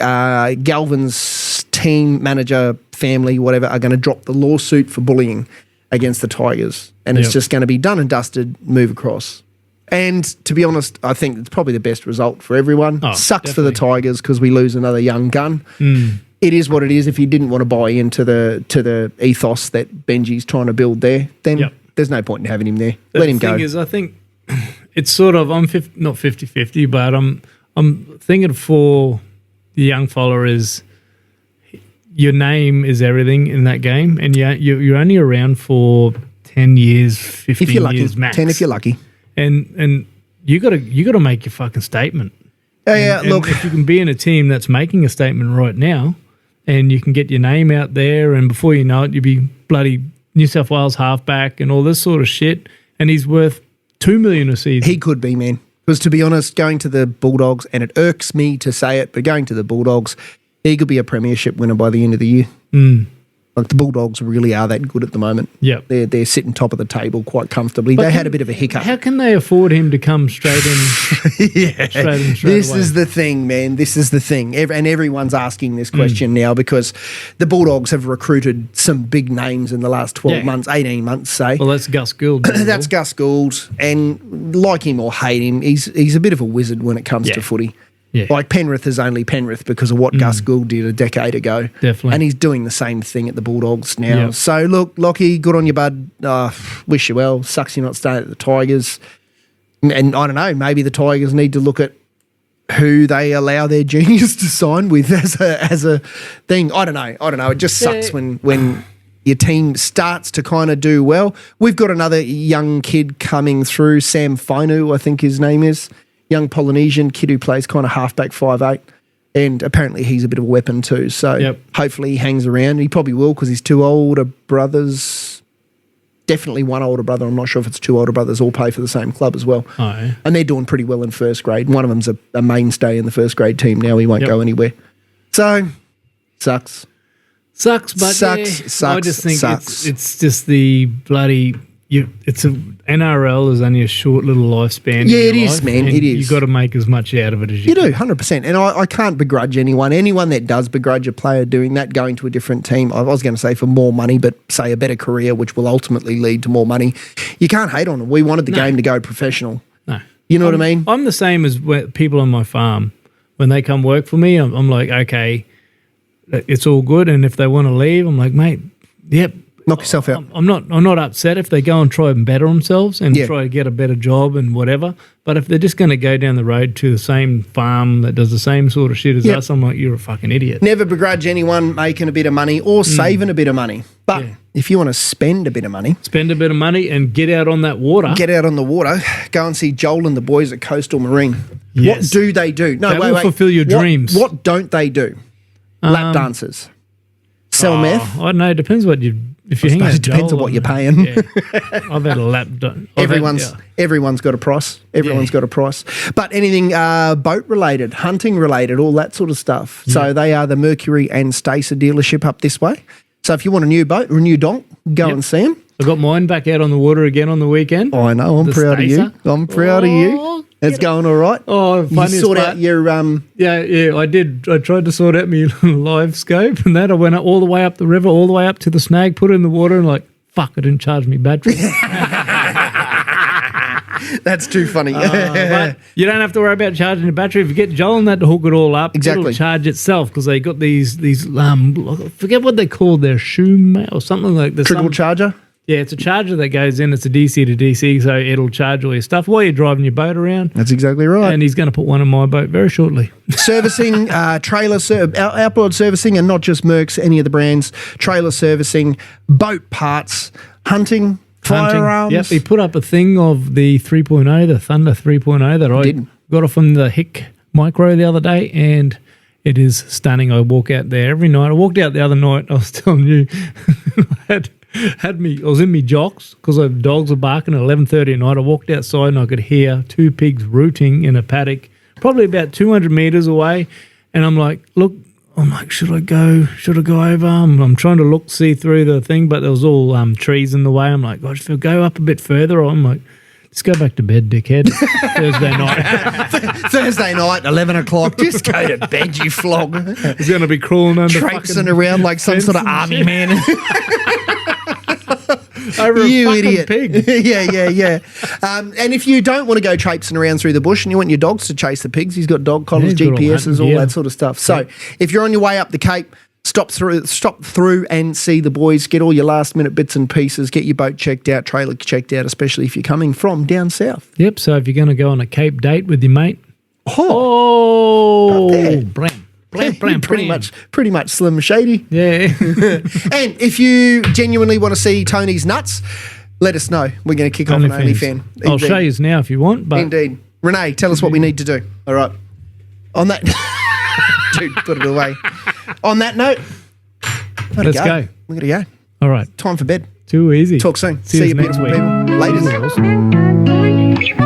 Galvin's team manager, family, whatever, are going to drop the lawsuit for bullying against the Tigers. And it's Yep. just going to be done and dusted, move across. And to be honest, I think it's probably the best result for everyone. Oh, Sucks for the definitely. Tigers because we lose another young gun. It is what it is. If you didn't want to buy into the ethos that Benji's trying to build there, then Yep. there's no point in having him there. The Let him go. thing is, I think it's sort of, I'm not 50-50, but I'm thinking for the young fella is your name is everything in that game, and you're only around for 10 years, 15 if you're lucky, years max. 10 if you're lucky. And you gotta make your fucking statement. Yeah, And look. if you can be in a team that's making a statement right now, and you can get your name out there, and before you know it, you'll be bloody New South Wales halfback and all this sort of shit, and he's worth $2 million a season. He could be, man. Because to be honest, going to the Bulldogs, and it irks me to say it, but going to the Bulldogs, he could be a premiership winner by the end of the year. Like the Bulldogs really are that good at the moment. Yep. They're sitting top of the table quite comfortably. They had a bit of a hiccup. How can they afford him to come straight in? straight This away? is the thing, man. This is the thing. And everyone's asking this question now because the Bulldogs have recruited some big names in the last 12 Yeah. months, 18 months, say. Well, that's Gus Gould. That's Gus Gould, and like him or hate him, he's a bit of a wizard when it comes Yeah. to footy. Yeah. Like Penrith is only Penrith because of what Gus Gould did a decade ago. Definitely. And he's doing the same thing at the Bulldogs now. Yeah. So look, Lockie, good on you, bud. Wish you well. Sucks you're not staying at the Tigers. And I don't know, maybe the Tigers need to look at who they allow their juniors to sign with as a thing. I don't know. It just sucks when your team starts to kind of do well. We've got another young kid coming through, Sam Fainu, I think his name is. Young Polynesian kid who plays kind of halfback 5'8", and apparently he's a bit of a weapon too. So hopefully he hangs around. He probably will because he's two older brothers. Definitely one older brother. I'm not sure if it's two older brothers all play for the same club as well. Oh, yeah. And they're doing pretty well in first grade. One of them's a mainstay in the first grade team now. He won't go anywhere. So, sucks. Sucks, but Sucks. I just think it's just the bloody... NRL is only a short little lifespan. Yeah, it is, man. It is. You've got to make as much out of it as you do, 100%. And I can't begrudge anyone. Anyone that does begrudge a player doing that, going to a different team, I was going to say for more money, but say a better career, which will ultimately lead to more money. You can't hate on them. We wanted the game to go professional. No. You know what I mean? I'm the same as people on my farm. When they come work for me, I'm like, okay, it's all good. And if they want to leave, I'm like, mate, yep. Knock yourself out. I'm not upset if they go and try and better themselves and try to get a better job and whatever. But if they're just going to go down the road to the same farm that does the same sort of shit as us, I'm like, you're a fucking idiot. Never begrudge anyone making a bit of money or saving a bit of money. But if you want to spend a bit of money. Spend a bit of money and get out on that water. Get out on the water. Go and see Joel and the boys at Coastal Marine. Yes. What do they do? No, that will fulfill your dreams. What don't they do? Lap dancers. Sell meth. I don't know. It depends what you... If you hang out, it depends on what you're paying. Yeah. I've had a lap done. Everyone's got a price. Everyone's got a price. But anything boat related, hunting related, all that sort of stuff. Yeah. So they are the Mercury and Stacer dealership up this way. So if you want a new boat or a new donk, go and see them. I got mine back out on the water again on the weekend. Oh, I know. I'm proud of you. I'm proud of you. It's going all right. Oh, funny. You sort out your Yeah, I did. I tried to sort out my live scope and that. I went all the way up the river, all the way up to the snag, put it in the water, and like, fuck, I didn't charge me battery. That's too funny. But you don't have to worry about charging the battery. If you get Joel and that to hook it all up, it'll charge itself because they got these I forget what they call their shoe or something like this. Trickle charger? Yeah, it's a charger that goes in. It's a DC to DC, so it'll charge all your stuff while you're driving your boat around. That's exactly right. And he's going to put one in my boat very shortly. Servicing, outboard servicing, and not just Mercs, any of the brands. Trailer servicing, boat parts, hunting, firearms. Yep, he put up a thing of the 3.0, the Thunder 3.0 that I got off from the Hick Micro the other day, and it is stunning. I walk out there every night. I walked out the other night. I was telling you, I was in me jocks because the dogs were barking at 11:30 at night. I walked outside and I could hear two pigs rooting in a paddock, probably about 200 metres away. And I'm like, should I go over? I'm trying to see through the thing, but there was all trees in the way. I'm like, gosh, if I go up a bit further, I'm like, just go back to bed, dickhead. Thursday night. Thursday night, 11 o'clock. Just go to bed, you flog. He's going to be crawling under traipsing around like some sort of army man. Over you a idiot. Pig. Yeah. And if you don't want to go traipsing around through the bush and you want your dogs to chase the pigs, he's got dog collars, GPSs, all that sort of stuff. So if you're on your way up the Cape, stop through and see the boys, get all your last minute bits and pieces, get your boat checked out, trailer checked out, especially if you're coming from down south. Yep, so if you're going to go on a Cape date with your mate, pretty much Slim Shady. Yeah. And if you genuinely want to see Tony's nuts, let us know. We're going to kick off an OnlyFans. I'll show you now if you want. But indeed. Renee, tell us what we need to do. All right. On that... Dude, put it away. On that note, let's go. We're going to go. All right. Time for bed. Too easy. Talk soon. See you beautiful next week. people. Ladies. Awesome.